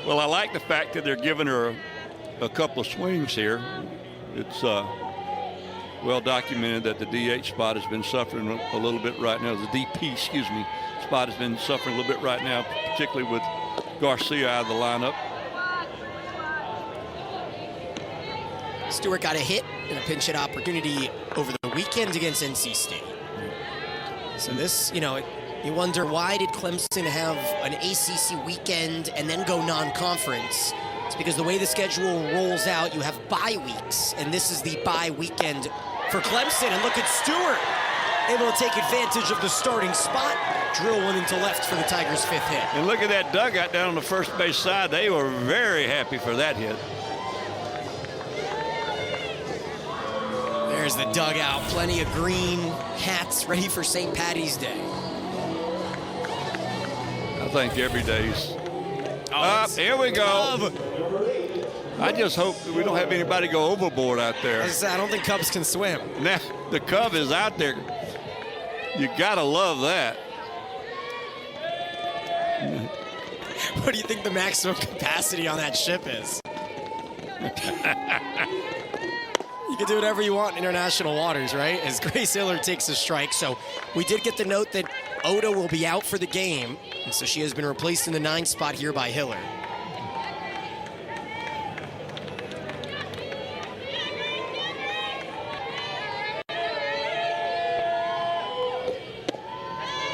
Well, I like the fact that they're giving her a couple of swings here. It's well documented that the DH spot has been suffering a little bit right now. The DP, spot has been suffering a little bit right now, particularly with Garcia out of the lineup. Stewart got a hit and a pinch hit opportunity over the weekend against NC State. So this, you wonder, why did Clemson have an ACC weekend and then go non-conference? It's because the way the schedule rolls out, you have bye weeks, and this is the bye weekend for Clemson. And look at Stewart, able to take advantage of the starting spot, drill one into left for the Tigers' 5th hit. And look at that dugout down on the first base side. They were very happy for that hit. There's the dugout, plenty of green hats ready for St. Patty's Day. I think every day's up. Here we go. Love. I just hope that we don't have anybody go overboard out there. I don't think Cubs can swim. Now, the Cub is out there. You got to love that. What do you think the maximum capacity on that ship is? You can do whatever you want in international waters, right? As Grace Hiller takes a strike. So we did get the note that Oda will be out for the game. And so she has been replaced in the 9 spot here by Hiller.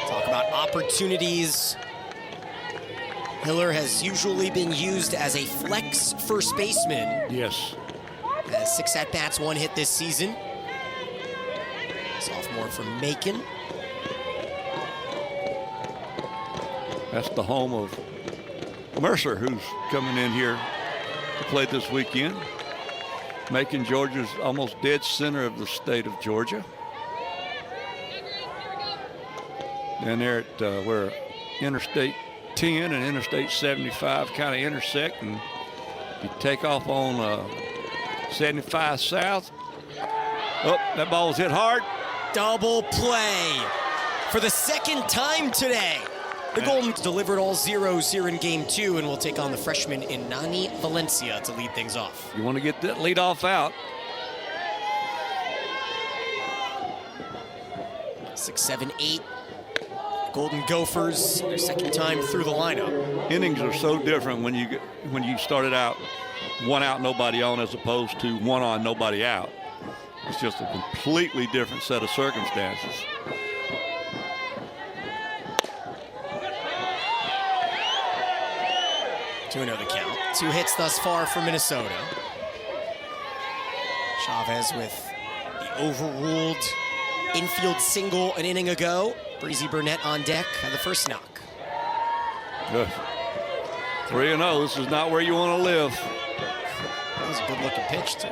Talk about opportunities. Hiller has usually been used as a flex first baseman. Yes. Has 6 at-bats, 1 hit this season. Sophomore from Macon. That's the home of Mercer, who's coming in here to play this weekend. Macon, Georgia's almost dead center of the state of Georgia. And they're at where Interstate 10 and Interstate 75 kind of intersect, and you take off on 75 South. Oh, that ball was hit hard. Double play for the second time today. The Goldens delivered all zeros here in game 2 and will take on the freshman Inani Valencia to lead things off. You want to get that lead off out. 6, 7, 8. Golden Gophers, their second time through the lineup. Innings are so different when you started out 1 out, nobody on, as opposed to 1 on, nobody out. It's just a completely different set of circumstances. To another count. 2 hits thus far for Minnesota. Chavez with the overruled infield single an inning ago. Breezy Burnett on deck had the first knock. Good. 3-0. This is not where you want to live. That was a good looking pitch, too.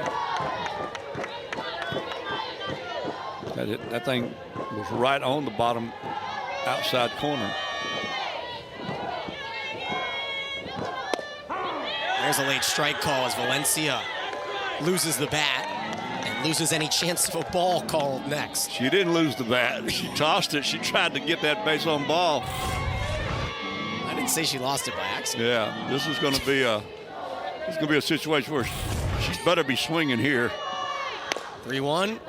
That thing was right on the bottom outside corner. There's a late strike call as Valencia loses the bat and loses any chance of a ball called next. She didn't lose the bat. She tossed it. She tried to get that base on ball. I didn't say she lost it by accident. Yeah, this is going to be a situation where she better be swinging here. 3-1.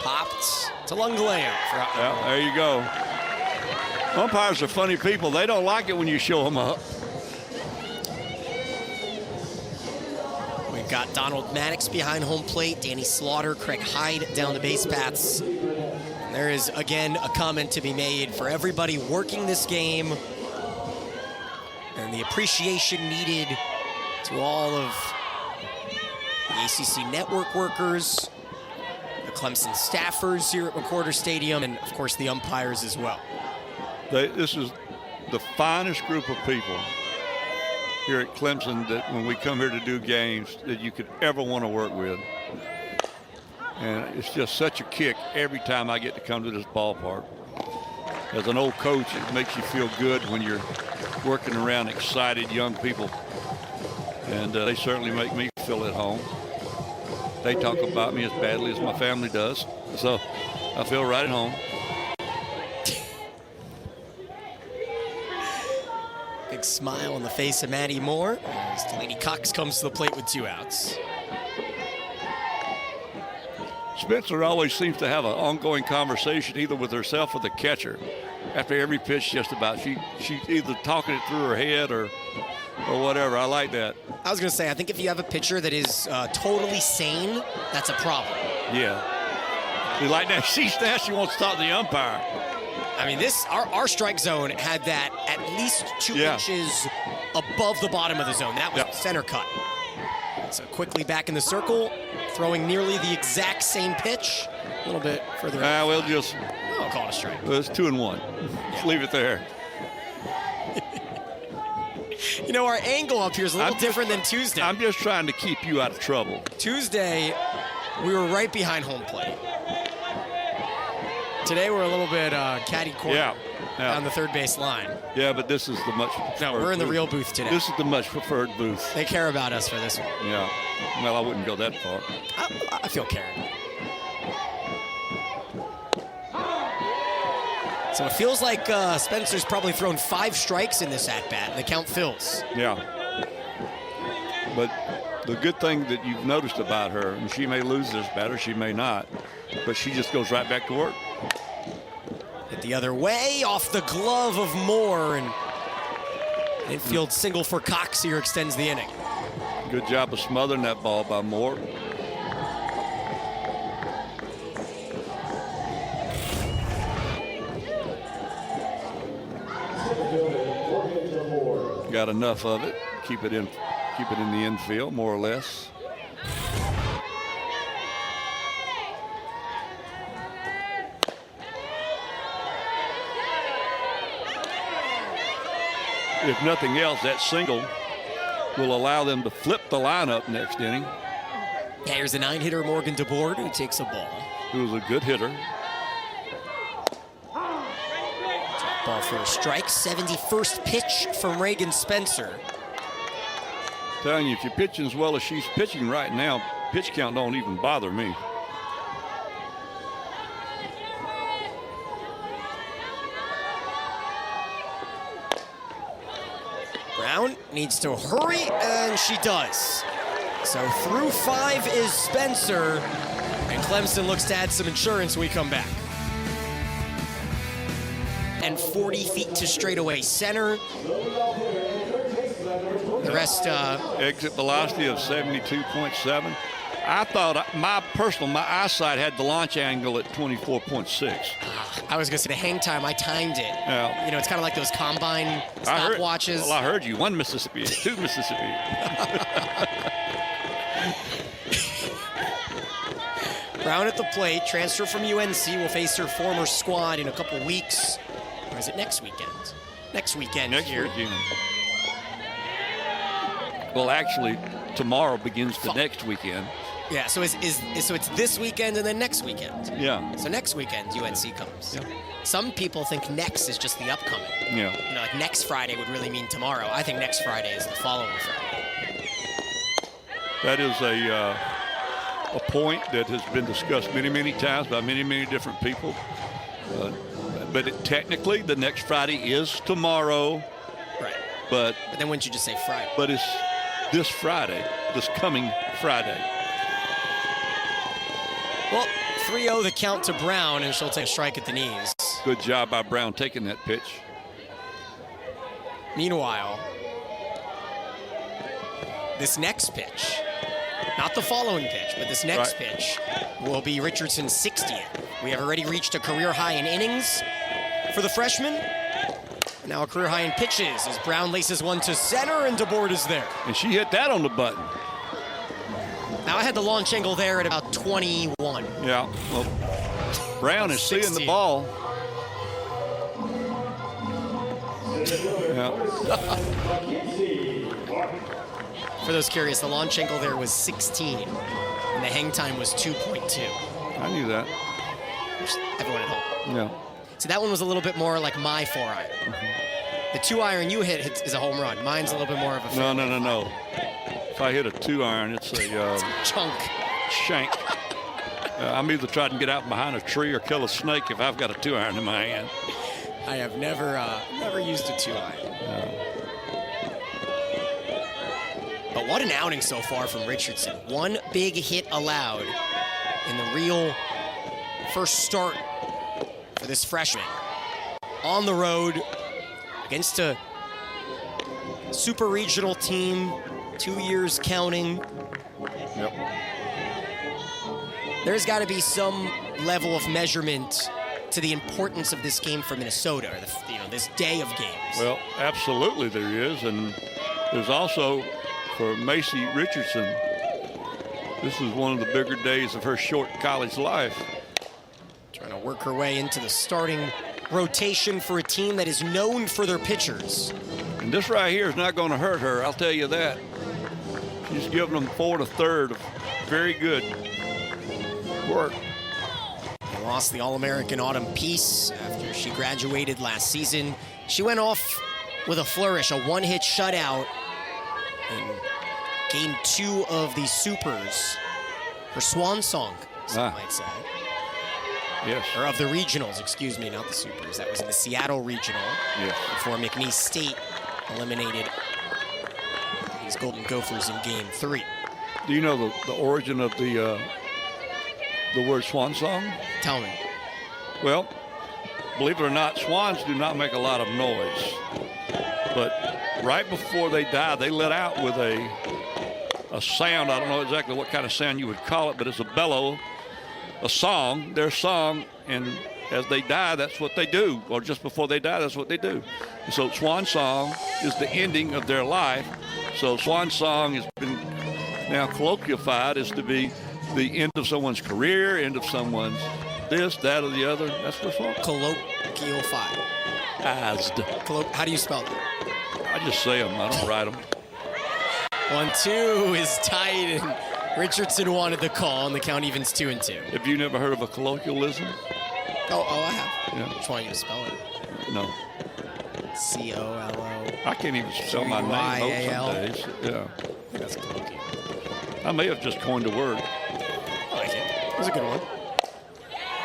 Popped to Lungaleo. Yeah, there you go. Umpires are funny people. They don't like it when you show them up. We've got Donald Maddox behind home plate, Danny Slaughter, Craig Hyde down the base paths. And there is, again, a comment to be made for everybody working this game and the appreciation needed to all of the ACC network workers, the Clemson staffers here at McWhorter Stadium, and, of course, the umpires as well. This is the finest group of people here at Clemson that when we come here to do games that you could ever want to work with. And it's just such a kick every time I get to come to this ballpark. As an old coach, it makes you feel good when you're working around excited young people. And they certainly make me feel at home. They talk about me as badly as my family does. So I feel right at home. Big smile on the face of Maddie Moore as Delaney Cox comes to the plate with 2 outs. Spencer always seems to have an ongoing conversation either with herself or the catcher after every pitch. Just about she's either talking it through her head or whatever. I like that. I was going to say, I think if you have a pitcher that is totally sane, that's a problem. Yeah. You like that? She wants to talk to the umpire. I mean, our strike zone had that at least 2 inches above the bottom of the zone. That was center cut. So quickly back in the circle, throwing nearly the exact same pitch. A little bit further. We'll just... I'll call it a strike. Well, it's 2-1. Let's leave it there. You know, our angle up here is a little different than Tuesday. I'm just trying to keep you out of trouble. Tuesday, we were right behind home plate. Today, we're a little bit catty corner on the third base line. Yeah, but this is the much preferred No, we're in the booth. real booth today. This is the much preferred booth. They care about us for this one. Yeah. Well, I wouldn't go that far. I feel cared. So it feels like Spencer's probably thrown 5 strikes in this at-bat, and the count fills. Yeah. But the good thing that you've noticed about her, and she may lose this batter, she may not, but she just goes right back to work. Hit the other way, off the glove of Moore, and infield single for Cox here extends the inning. Good job of smothering that ball by Moore. Got enough of it. Keep it in the infield, more or less. If nothing else, that single will allow them to flip the lineup next inning. Yeah, here's the 9-hitter Morgan DeBoard, who takes a ball. Who was a good hitter. Ball for a strike. 71st pitch from Reagan Spencer. Telling you, if you're pitching as well as she's pitching right now, pitch count don't even bother me. Brown needs to hurry, and she does. So through 5 is Spencer, and Clemson looks to add some insurance when we come back. And 40 feet to straightaway center. The rest, exit velocity of 72.7. I thought my eyesight had the launch angle at 24.6. I was going to say the hang time, I timed it. Yeah. You know, it's kind of like those combine stopwatches. Well, I heard you. 1 Mississippi, 2 Mississippi. Brown at the plate, transfer from UNC, will face her former squad in a couple weeks. Or is it next weekend? Next weekend. Next weekend. Well, actually, tomorrow begins the next weekend. Yeah, so it's this weekend and then next weekend. Yeah. So next weekend, UNC comes. Yeah. Some people think next is just the upcoming. Yeah. You know, like next Friday would really mean tomorrow. I think next Friday is the following Friday. That is a point that has been discussed many, many times by many, many different people. But technically, the next Friday is tomorrow. Right. But then wouldn't you just say Friday? But it's this Friday, this coming Friday. Well, 3-0 the count to Brown, and she'll take a strike at the knees. Good job by Brown taking that pitch. Meanwhile, this next pitch, not the following pitch, but this next pitch will be Richardson's 60th. We have already reached a career high in innings for the freshman. Now a career high in pitches as Brown laces one to center, and DeBoard is there. And she hit that on the button. Now I had the launch angle there at about 21. Yeah, well, Brown is 60. seeing the ball. Yeah. For those curious, the launch angle there was 16, and the hang time was 2.2. I knew that. Just everyone at home. Yeah. So that one was a little bit more like my 4-iron. The 2-iron you hit is a home run. Mine's a little bit more of a No. If I hit a 2-iron, it's a chunk. Shank. I'm either trying to get out behind a tree or kill a snake if I've got a 2-iron in my hand. I have never used a 2-iron. But what an outing so far from Richardson. 1 big hit allowed in the real first start for this freshman. On the road against a super regional team, 2 years counting. Yep. There's got to be some level of measurement to the importance of this game for Minnesota, or this day of games. Well, absolutely there is, and there's also for Macy Richardson. This is one of the bigger days of her short college life. Trying to work her way into the starting rotation for a team that is known for their pitchers. And this right here is not going to hurt her, I'll tell you that. She's giving them 4 1/3 of very good work. They lost the All-American Autumn Peace after she graduated last season. She went off with a flourish, a 1-hit shutout in Game 2 of the Supers. Her swan song, some might say. Yes. Or of the regionals, excuse me, not the supers. That was in the Seattle regional. Yes. Before McNeese State eliminated these Golden Gophers in Game 3. Do you know the origin of the word swan song? Tell me. Well, believe it or not, swans do not make a lot of noise. But right before they die, they let out with a sound. I don't know exactly what kind of sound you would call it, but it's a bellow, a song, their song, and as they die, that's what they do. Or just before they die, that's what they do. And so swan song is the ending of their life. So swan song has been now colloquified as to be the end of someone's career, end of someone's this, that, or the other. That's what swan. Colloquified. How do you spell that? I just say them. I don't write them. 1-2 is tight, and Richardson wanted the call, and the count evens 2-2. Have you never heard of a colloquialism? Oh, I have. Yeah. Just want you to spell it. No. C-O-L-O. I can't even spell my name most some days. Yeah. That's colloquial. I may have just coined a word. I like it. That was a good one.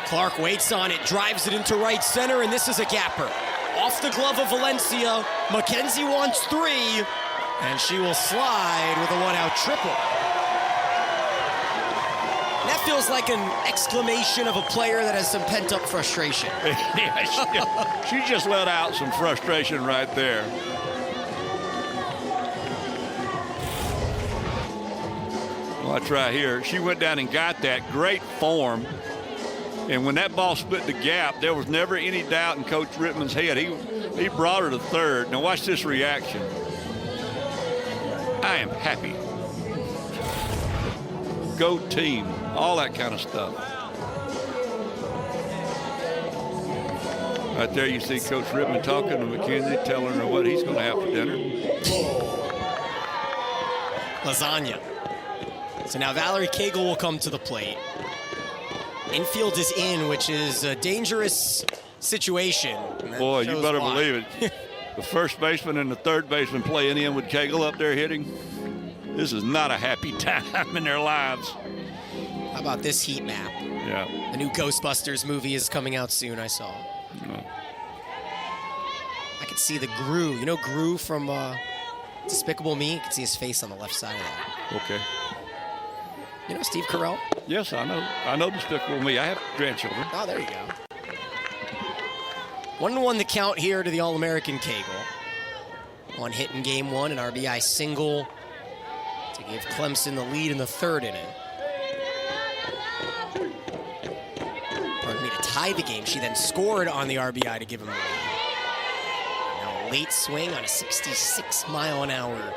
Clark waits on it, drives it into right center, and this is a gapper. Off the glove of Valencia. Mackenzie wants 3, and she will slide with a one-out triple. That feels like an exclamation of a player that has some pent-up frustration. Yeah, she just let out some frustration right there. Watch right here. She went down and got that. Great form. And when that ball split the gap, there was never any doubt in Coach Rittman's head. He brought her to third. Now watch this reaction. I am happy. Go team. All that kind of stuff. Right there you see Coach Rittman talking to Mackenzie, telling her what he's going to have for dinner. Lasagna. So now Valerie Cagle will come to the plate. Infield is in, which is a dangerous situation. Boy, you better believe it. The first baseman and the third baseman playing in with Cagle up there hitting. This is not a happy time in their lives. How about this heat map? Yeah. The new Ghostbusters movie is coming out soon, I saw. Yeah. I could see the Gru. You know Gru from Despicable Me? You can see his face on the left side of that. Okay. You know Steve Carell? Yes, I know. I know Despicable Me. I have grandchildren. Oh, there you go. 1-1 the count here to the All-American Cagle. One hit in Game 1, an RBI single to give Clemson the lead in the third inning. Pardon me, to tie the game. She then scored on the RBI to give him the lead. Now a late swing on a 66-mile-an-hour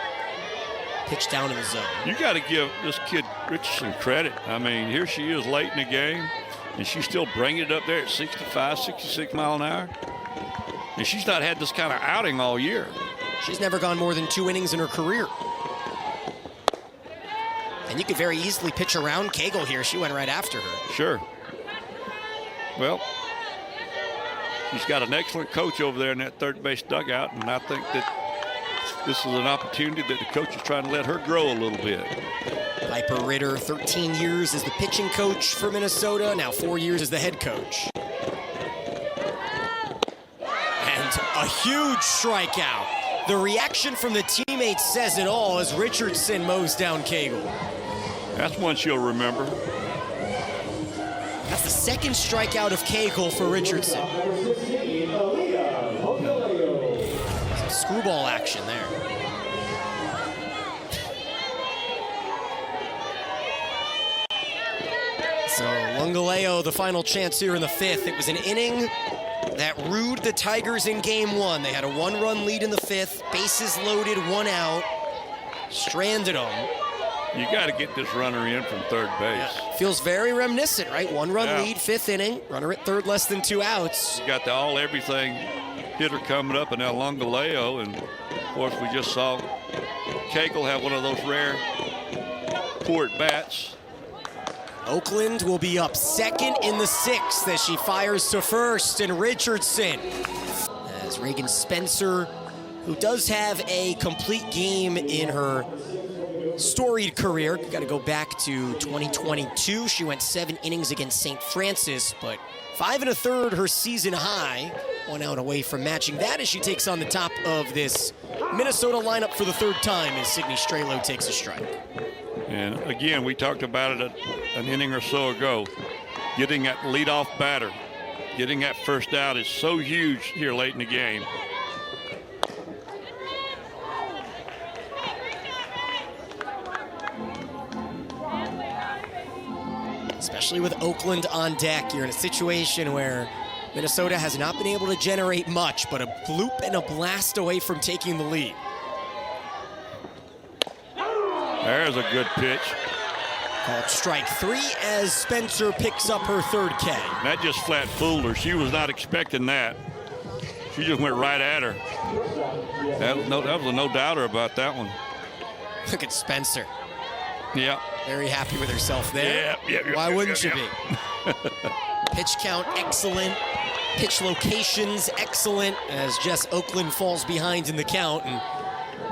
pitch down in the zone. You got to give this kid Richardson credit. I mean, here she is late in the game, and she's still bringing it up there at 65, 66 mile an hour. And she's not had this kind of outing all year. She's never gone more than 2 innings in her career. And you could very easily pitch around Cagle here. She went right after her. Sure. Well, she's got an excellent coach over there in that third base dugout, and I think that this is an opportunity that the coach is trying to let her grow a little bit. Piper Ritter, 13 years as the pitching coach for Minnesota, now 4 years as the head coach. And a huge strikeout. The reaction from the teammates says it all as Richardson mows down Cagle. That's one she'll remember. That's the second strikeout of Cagle for Richardson. Some screwball action there. So Lungaleo, the final chance here in the 5th. It was an inning that rued the Tigers in Game 1. They had a 1-run lead in the 5th, bases loaded, 1 out, stranded them. You got to get this runner in from third base. Yeah. Feels very reminiscent, right? 1-run lead, 5th inning, runner at third, less than 2 outs. You got the all-everything hitter coming up, and now Lungaleo, and of course we just saw Cagle have one of those rare poor at-bats. Oakland will be up second in the 6th as she fires to first, and Richardson, as Reagan Spencer, who does have a complete game in her storied career. Got to go back to 2022. She went 7 innings against St. Francis, but 5 1/3 her season high. 1 out away from matching that as she takes on the top of this Minnesota lineup for the 3rd time as Sydney Strelo takes a strike. And again, we talked about it an inning or so ago. Getting that leadoff batter, getting that first out is so huge here late in the game. Especially with Oakland on deck, you're in a situation where Minnesota has not been able to generate much, but a bloop and a blast away from taking the lead. There's a good pitch. Called strike 3 as Spencer picks up her 3rd K. That just flat fooled her. She was not expecting that. She just went right at her. That was a no-doubter about that one. Look at Spencer. Yeah. Very happy with herself there. Yeah. Why wouldn't she be? Pitch count, excellent. Pitch locations, excellent, as Jess Oakland falls behind in the count. And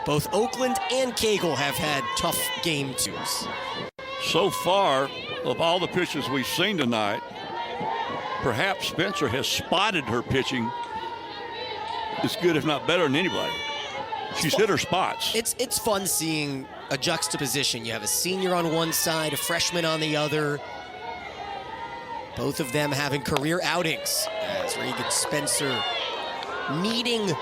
both Oakland and Cagle have had tough game 2s. So far, of all the pitches we've seen tonight, perhaps Spencer has spotted her pitching as good, if not better, than anybody. She's hit her spots. It's fun seeing a juxtaposition. You have a senior on one side, a freshman on the other. Both of them having career outings as Regan Spencer needing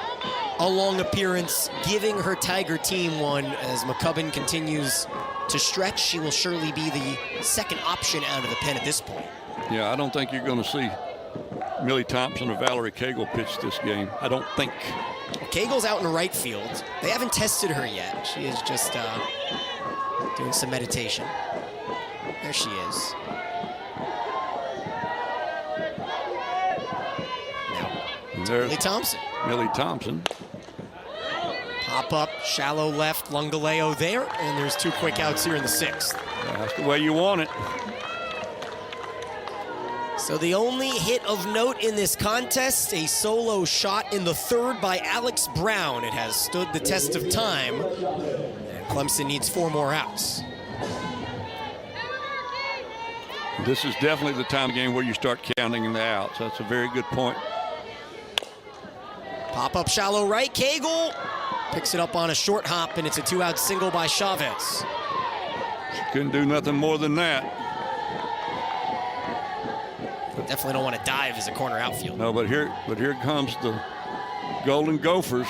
a long appearance, giving her Tiger team one. As McCubbin continues to stretch, she will surely be the 2nd option out of the pen at this point. Yeah, I don't think you're going to see Millie Thompson or Valerie Cagle pitch this game. I don't think. Cagle's out in right field. They haven't tested her yet. She is just doing some meditation. There she is. There's Millie Thompson. Millie Thompson. Pop up, shallow left, Lungaleo there, and there's 2 quick outs here in the 6th. That's the way you want it. So the only hit of note in this contest, a solo shot in the 3rd by Alex Brown. It has stood the test of time, and Clemson needs 4 more outs. This is definitely the time of game where you start counting the outs. That's a very good point. Pop up shallow right, Cagle picks it up on a short hop, and it's a 2-out single by Chavez. She couldn't do nothing more than that. Definitely don't want to dive as a corner outfield. No, but here comes the Golden Gophers.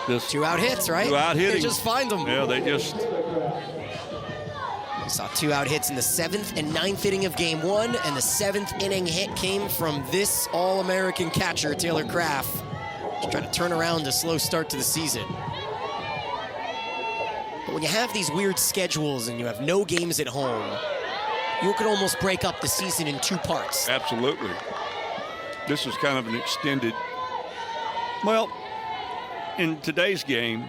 This 2-out hits, right? 2-out hitting. They just find them. Yeah, they just. We saw 2-out hits in the 7th and 9th inning of game 1, and the 7th inning hit came from this All-American catcher, Taylor Kraft. Just trying to turn around a slow start to the season. But when you have these weird schedules and you have no games at home, you could almost break up the season in 2 parts. Absolutely. This is kind of an extended. Well, in today's game,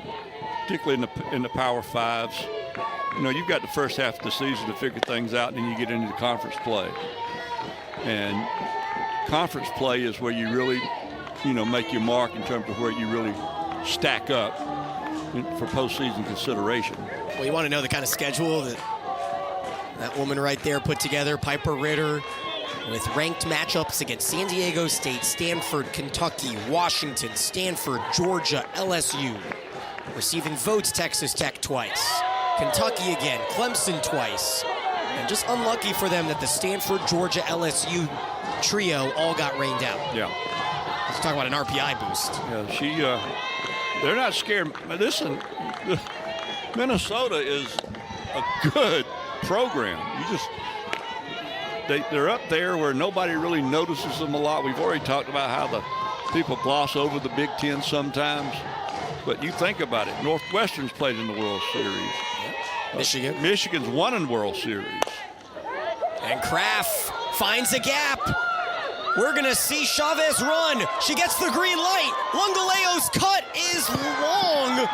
particularly in the Power Fives, you know, you've got the first half of the season to figure things out, and then you get into the conference play. And conference play is where you really, you know, make your mark in terms of where you really stack up for postseason consideration. Well, you want to know the kind of schedule that woman right there put together, Piper Ritter, with ranked matchups against San Diego State, Stanford, Kentucky, Washington, Stanford, Georgia, LSU. Receiving votes, Texas Tech twice. Kentucky again, Clemson twice. And just unlucky for them that the Stanford, Georgia, LSU trio all got rained out. Yeah. Let's talk about an RPI boost. Yeah, they're not scared. Listen, Minnesota is a good program. They're up there where nobody really notices them a lot. We've already talked about how the people gloss over the Big Ten sometimes. But you think about it, Northwestern's played in the World Series. Michigan's won in World Series. And Kraft finds a gap. We're going to see Chavez run. She gets the green light. Lungaleo's cut is long.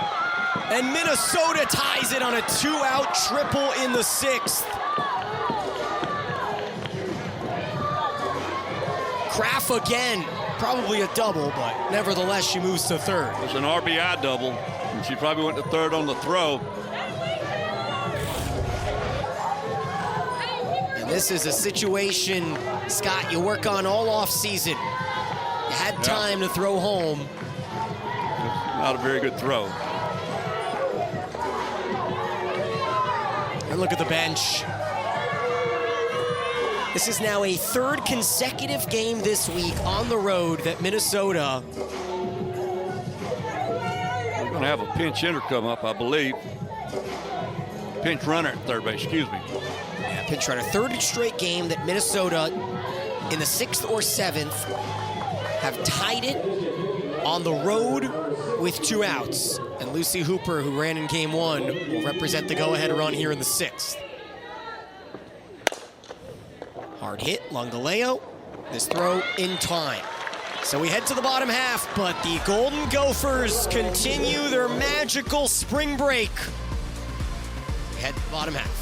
And Minnesota ties it on a 2-out triple in the 6th. Kraft again. Probably a double, but nevertheless, she moves to 3rd. It's an RBI double, and she probably went to 3rd on the throw. And this is a situation, Scott, you work on all off season. You had time to throw home. Not a very good throw. And look at the bench. This is now a third consecutive game this week on the road that Minnesota. We're going to have a pinch hitter come up, I believe. Pinch runner at third base, excuse me. Yeah, pinch runner. Third straight game that Minnesota, in the 6th or 7th, have tied it on the road with 2 outs. And Lucy Hooper, who ran in game 1, will represent the go-ahead run here in the 6th. Hard hit, Lungaleo. This throw in time. So we head to the bottom half, but the Golden Gophers continue their magical spring break. We head to the bottom half.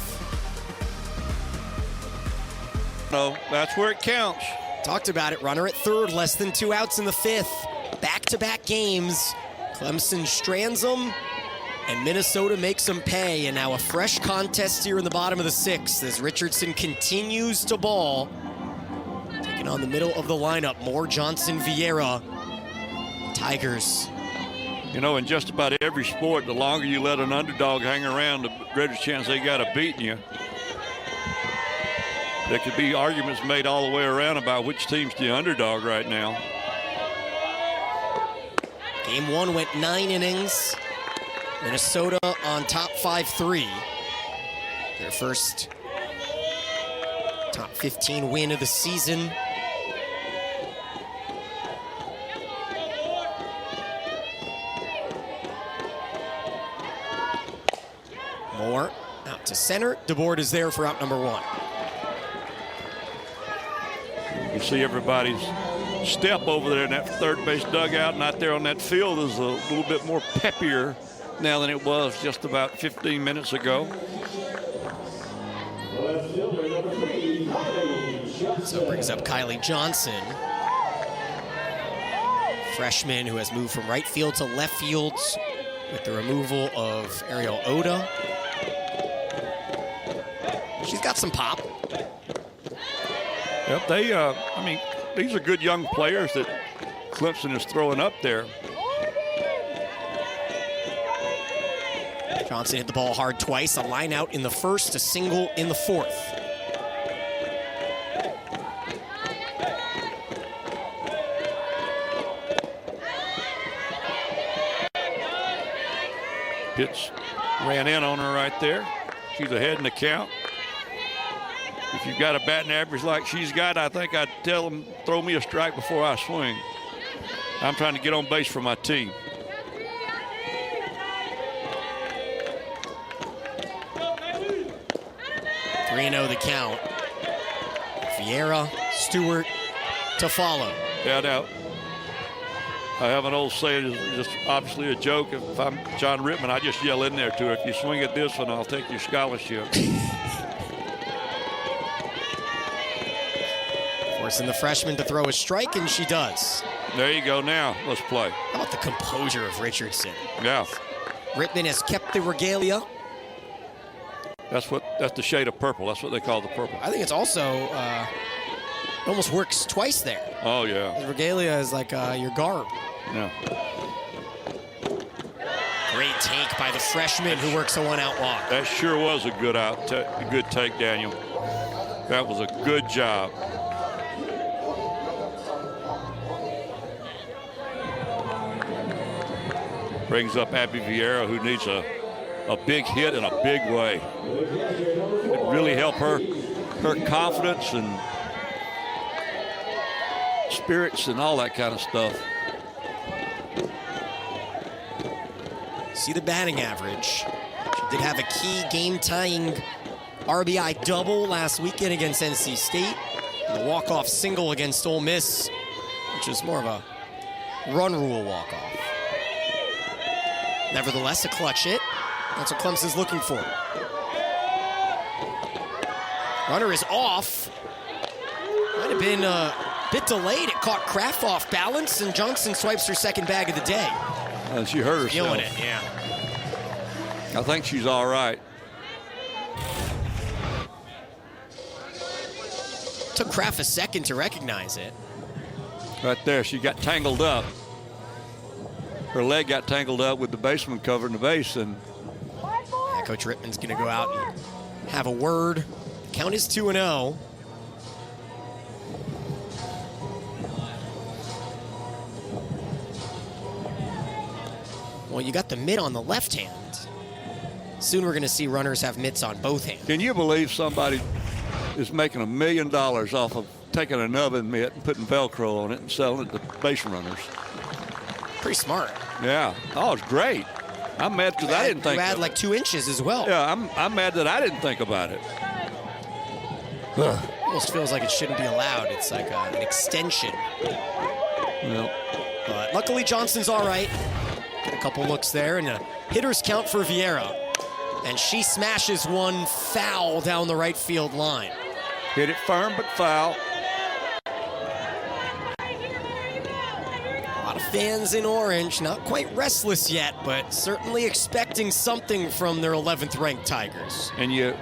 No, that's where it counts. Talked about it, runner at third, less than 2 outs in the 5th. Back-to-back games. Clemson strands them, and Minnesota makes them pay. And now a fresh contest here in the bottom of the 6th as Richardson continues to ball. Taking on the middle of the lineup, more Johnson Vieira. Tigers. You know, in just about every sport, the longer you let an underdog hang around, the greater chance they got of beating you. There could be arguments made all the way around about which team's the underdog right now. Game 1 went 9 innings. Minnesota on top 5-3. Their first top 15 win of the season. Moore out to center. DeBoard is there for out number 1. You see everybody's step over there in that third base dugout, and out there on that field is a little bit more peppier now than it was just about 15 minutes ago. So it brings up Kylie Johnson, freshman who has moved from right field to left field with the removal of Ariel Oda. She's got some pop. Yep, I mean, these are good young players that Clemson is throwing up there. Johnson hit the ball hard twice, a line out in the 1st, a single in the 4th. Pitts ran in on her right there. She's ahead in the count. If you've got a batting average like she's got, I think I'd tell them, throw me a strike before I swing. I'm trying to get on base for my team. The count. Vieira, Stewart to follow. Yeah, now, I have an old saying, it's just obviously a joke. If I'm John Rittman, I just yell in there to her, if you swing at this one, I'll take your scholarship. Forcing the freshman to throw a strike, and she does. There you go now. Let's play. How about the composure of Richardson? Yeah. Rittman has kept the regalia. That's the shade of purple. That's what they call the purple. I think it's also it almost works twice there. Oh yeah. The regalia is like your garb. Yeah. Great take by the freshman who works a 1-out walk. That sure was a good take, Daniel. That was a good job. Brings up Abby Vieira, who needs a big hit in a big way. It really helped her confidence and spirits and all that kind of stuff. See the batting average. She did have a key game-tying RBI double last weekend against NC State. And the walk-off single against Ole Miss, which is more of a run rule walk-off. Nevertheless, a clutch hit. That's what Clemson's looking for. Runner is off. Might have been a bit delayed. It caught Kraft off balance, and Johnson swipes her second bag of the day. And she hurt herself. Feeling it, yeah. I think she's all right. Took Kraft a second to recognize it. Right there, she got tangled up. Her leg got tangled up with the baseman covering the base, and yeah, Coach Rittman's going to go out and have a word. Count is 2-0. Well, you got the mitt on the left hand. Soon we're going to see runners have mitts on both hands. Can you believe somebody is making $1 million off of taking an oven mitt and putting Velcro on it and selling it to base runners? Pretty smart. Yeah. Oh, it's great. I'm mad because I didn't think. You add like 2 inches as well. Yeah, I'm mad that I didn't think about it. Almost feels like it shouldn't be allowed. It's like an extension. Well, But luckily Johnson's all right. Get a couple looks there, and a hitter's count for Vieira. And she smashes one foul down the right field line. hit it firm but foul. A lot of fans in orange, not quite restless yet, but certainly expecting something from their 11th ranked Tigers. And you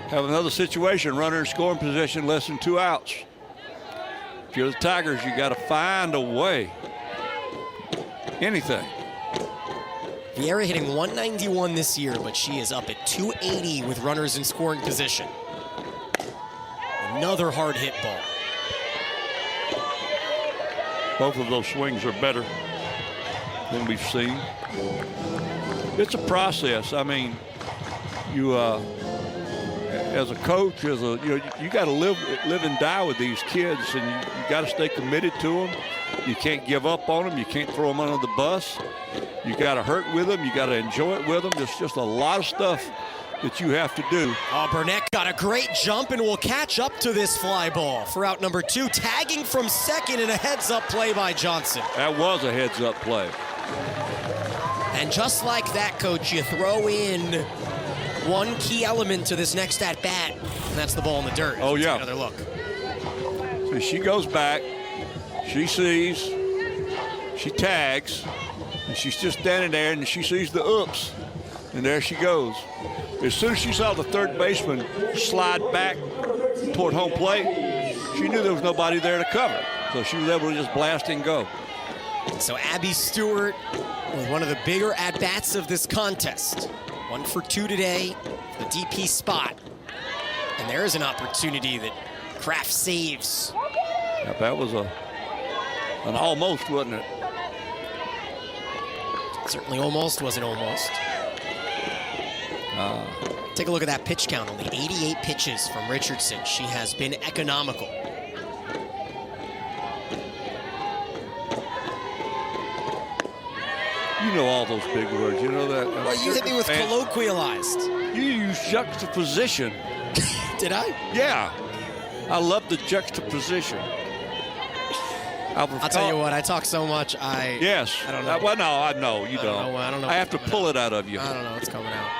have another situation, runner in scoring position, less than 2 outs. If you're the Tigers, you got to find a way. Anything. Vieira hitting 191 this year, but she is up at 280 with runners in scoring position. Another hard hit ball. Both of those swings are better than we've seen. It's a process. I mean, you as a coach, you got to live and die with these kids, and you got to stay committed to them. You can't give up on them. You can't throw them under the bus. You got to hurt with them. You got to enjoy it with them. There's just a lot of stuff that you have to do. Oh, Burnett got a great jump and will catch up to this fly ball for out number 2. Tagging from second and a heads-up play by Johnson. That was a heads-up play. And just like that, Coach, you throw in one key element to this next at-bat, and that's the ball in the dirt. Oh, yeah. Another look. So she goes back. She sees. She tags. And she's just standing there, and she sees the oops. And there she goes. As soon as she saw the third baseman slide back toward home plate, she knew there was nobody there to cover. So she was able to just blast and go. So Abby Stewart with one of the bigger at-bats of this contest. 1 for 2 today, the DP spot. And there is an opportunity that Kraft saves. Yeah, that was an almost, wasn't it? Certainly almost wasn't almost. Take a look at that pitch count. Only 88 pitches from Richardson. She has been economical. You know all those big words. You know that. Well, you hit me with colloquialized. You use juxtaposition. Did I? Yeah. I love the juxtaposition. I'll tell you what, I talk so much, Yes. I don't know. Well, no, I know. You don't. I don't know. I have to pull it out of you. I don't know what's coming out.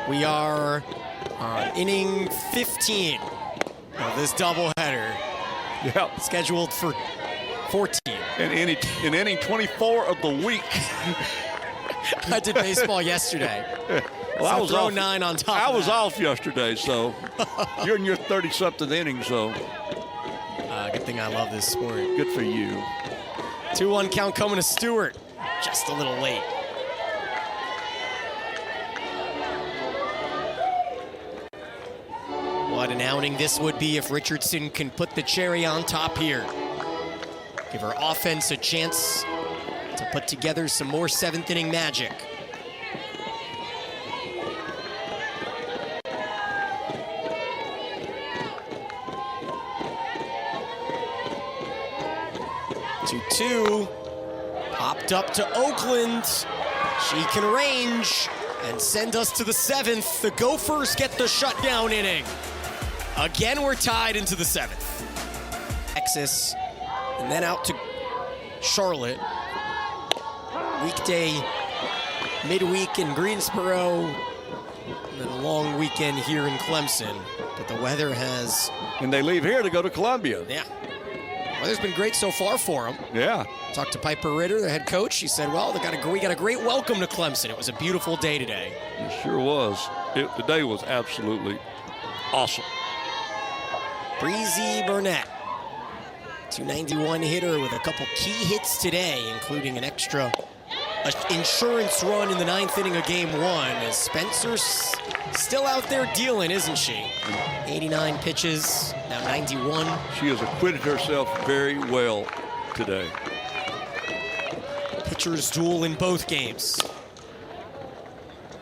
We are on inning 15 of this doubleheader. Yeah. Scheduled for 14. In inning 24 of the week. I did baseball yesterday. Well, so I was throw off. 9 on top. I of was that. off yesterday, so you're in your 30-something inning, so Good thing I love this sport. good for you. 2-1 count coming to Stewart. Just a little late. What an outing this would be if Richardson can put the cherry on top here. Give her offense a chance to put together some more 7th inning magic. Two, popped up to Oakland. She can range and send us to the 7th. The Gophers get the shutdown inning. Again, we're tied into the 7th. Texas, and then out to Charlotte. Weekday, midweek in Greensboro, and then a long weekend here in Clemson. But the weather has... And they leave here to go to Columbia. Yeah. Weather's been great so far for them. Yeah. Talked to Piper Ritter, the head coach. She said, well, we got a great welcome to Clemson. It was a beautiful day today. It sure was. The day was absolutely awesome. Breezy Burnett, 291 hitter with a couple key hits today, including an extra insurance run in the 9th inning of game 1. As Spencer's still out there dealing, isn't she? 89 pitches, now 91. She has acquitted herself very well today. Pitchers duel in both games.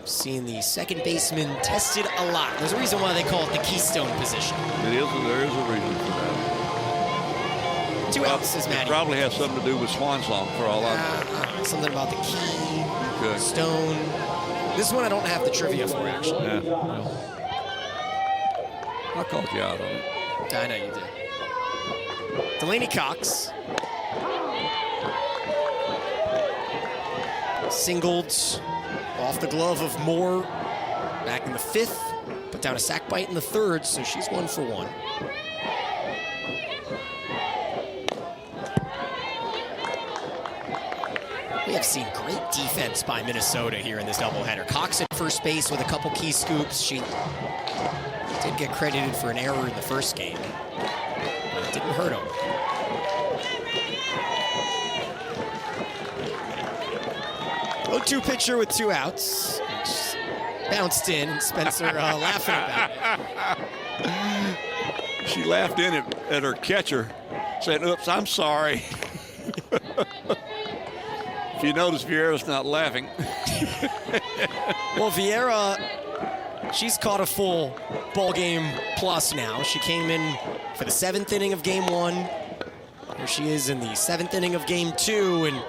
Seen the second baseman tested a lot. There's a reason why they call it the keystone position. It is, there is a reason for that. 2 outs is Maddie. It probably has something to do with Swan Song for all I know. Something about the key, Okay. stone. This one I don't have the trivia for, actually. Yeah. Well, I called you out on it. I know you did. Delaney Cox. Singled off the glove of Moore back in the 5th. Put down a sac bite in the 3rd, so she's 1 for 1. We have seen great defense by Minnesota here in this doubleheader. Cox at first base with a couple key scoops. She did get credited for an error in the first game, but it didn't hurt him. 0-2 pitcher with 2 outs. Which bounced in, and Spencer laughing about it. She laughed in at her catcher, said, "Oops, I'm sorry." If you notice, Vieira's not laughing. Well, Vieira, she's caught a full ball game plus now. She came in for the 7th inning of game 1. Here she is in the 7th inning of game 2, and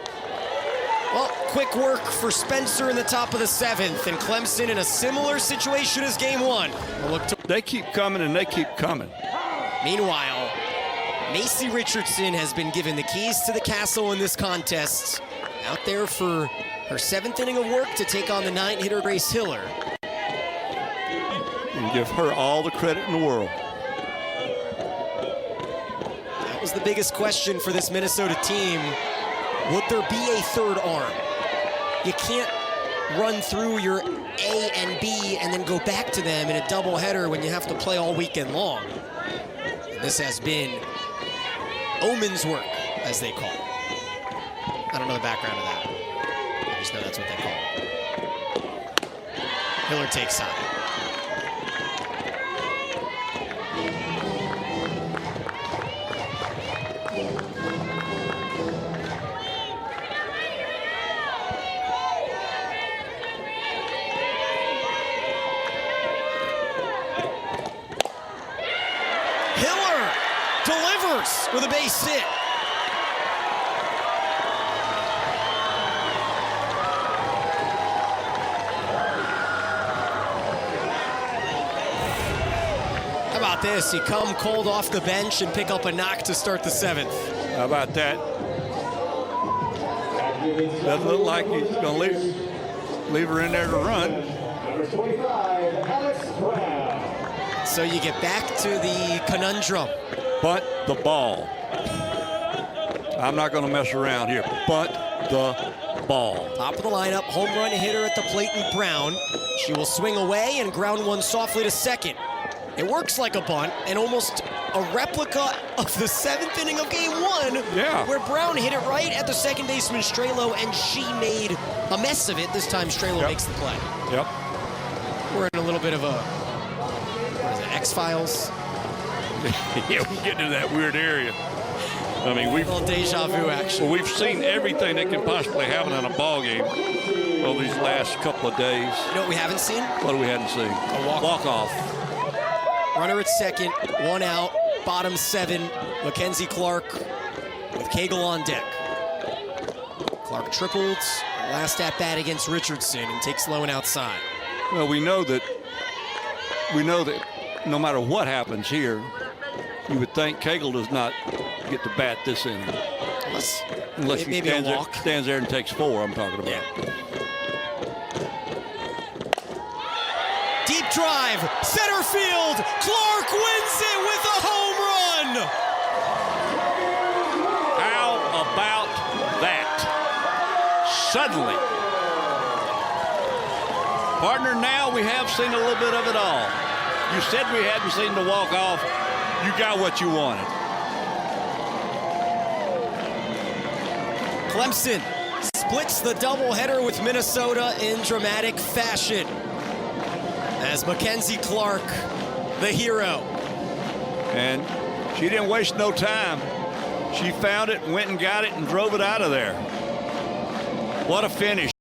well, quick work for Spencer in the top of the 7th, and Clemson in a similar situation as game 1. They keep coming and they keep coming. Meanwhile, Macy Richardson has been given the keys to the castle in this contest. Out there for her 7th inning of work to take on the 9-hitter Grace Hiller. And give her all the credit in the world. That was the biggest question for this Minnesota team. Would there be a 3rd arm? You can't run through your A and B and then go back to them in a doubleheader when you have to play all weekend long. This has been Omen's work, as they call it. I don't know the background of that. I just know that's what they call it. Hiller takes on. Hiller delivers with a base hit. How about this? You come cold off the bench and pick up a knock to start the 7th. How about that? Doesn't look like he's going to leave her in there to run. So you get back to the conundrum. Bunt the ball. I'm not going to mess around here. Bunt the ball. Top of the lineup, home run hitter at the plate in Brown. She will swing away and ground one softly to second. It works like a bunt and almost a replica of the 7th inning of game 1, where Brown hit it right at the second baseman Strelo, and she made a mess of it. This time Strelo makes the play. Yep. We're in a little bit of a, what is it, X-Files? Yeah, we get into that weird area. I mean, A little deja vu action. we've seen everything that can possibly happen in a ball game over these last couple of days. You know what we haven't seen? What do we hadn't seen? A walk-off. Runner at second, 1 out, bottom 7. Mackenzie Clark with Cagle on deck. Clark tripled last at bat against Richardson and takes low and outside. Well, we know that no matter what happens here, you would think Cagle does not get to bat this inning. Unless he maybe a walk. stands there and takes 4, I'm talking about. Yeah. Deep drive, center field. Clark wins it with a home run. How about that? Suddenly. Partner, now we have seen a little bit of it all. You said we hadn't seen the walk-off. you got what you wanted. Clemson splits the doubleheader with Minnesota in dramatic fashion as Mackenzie Clark, the hero. And she didn't waste no time. She found it, went and got it, and drove it out of there. What a finish.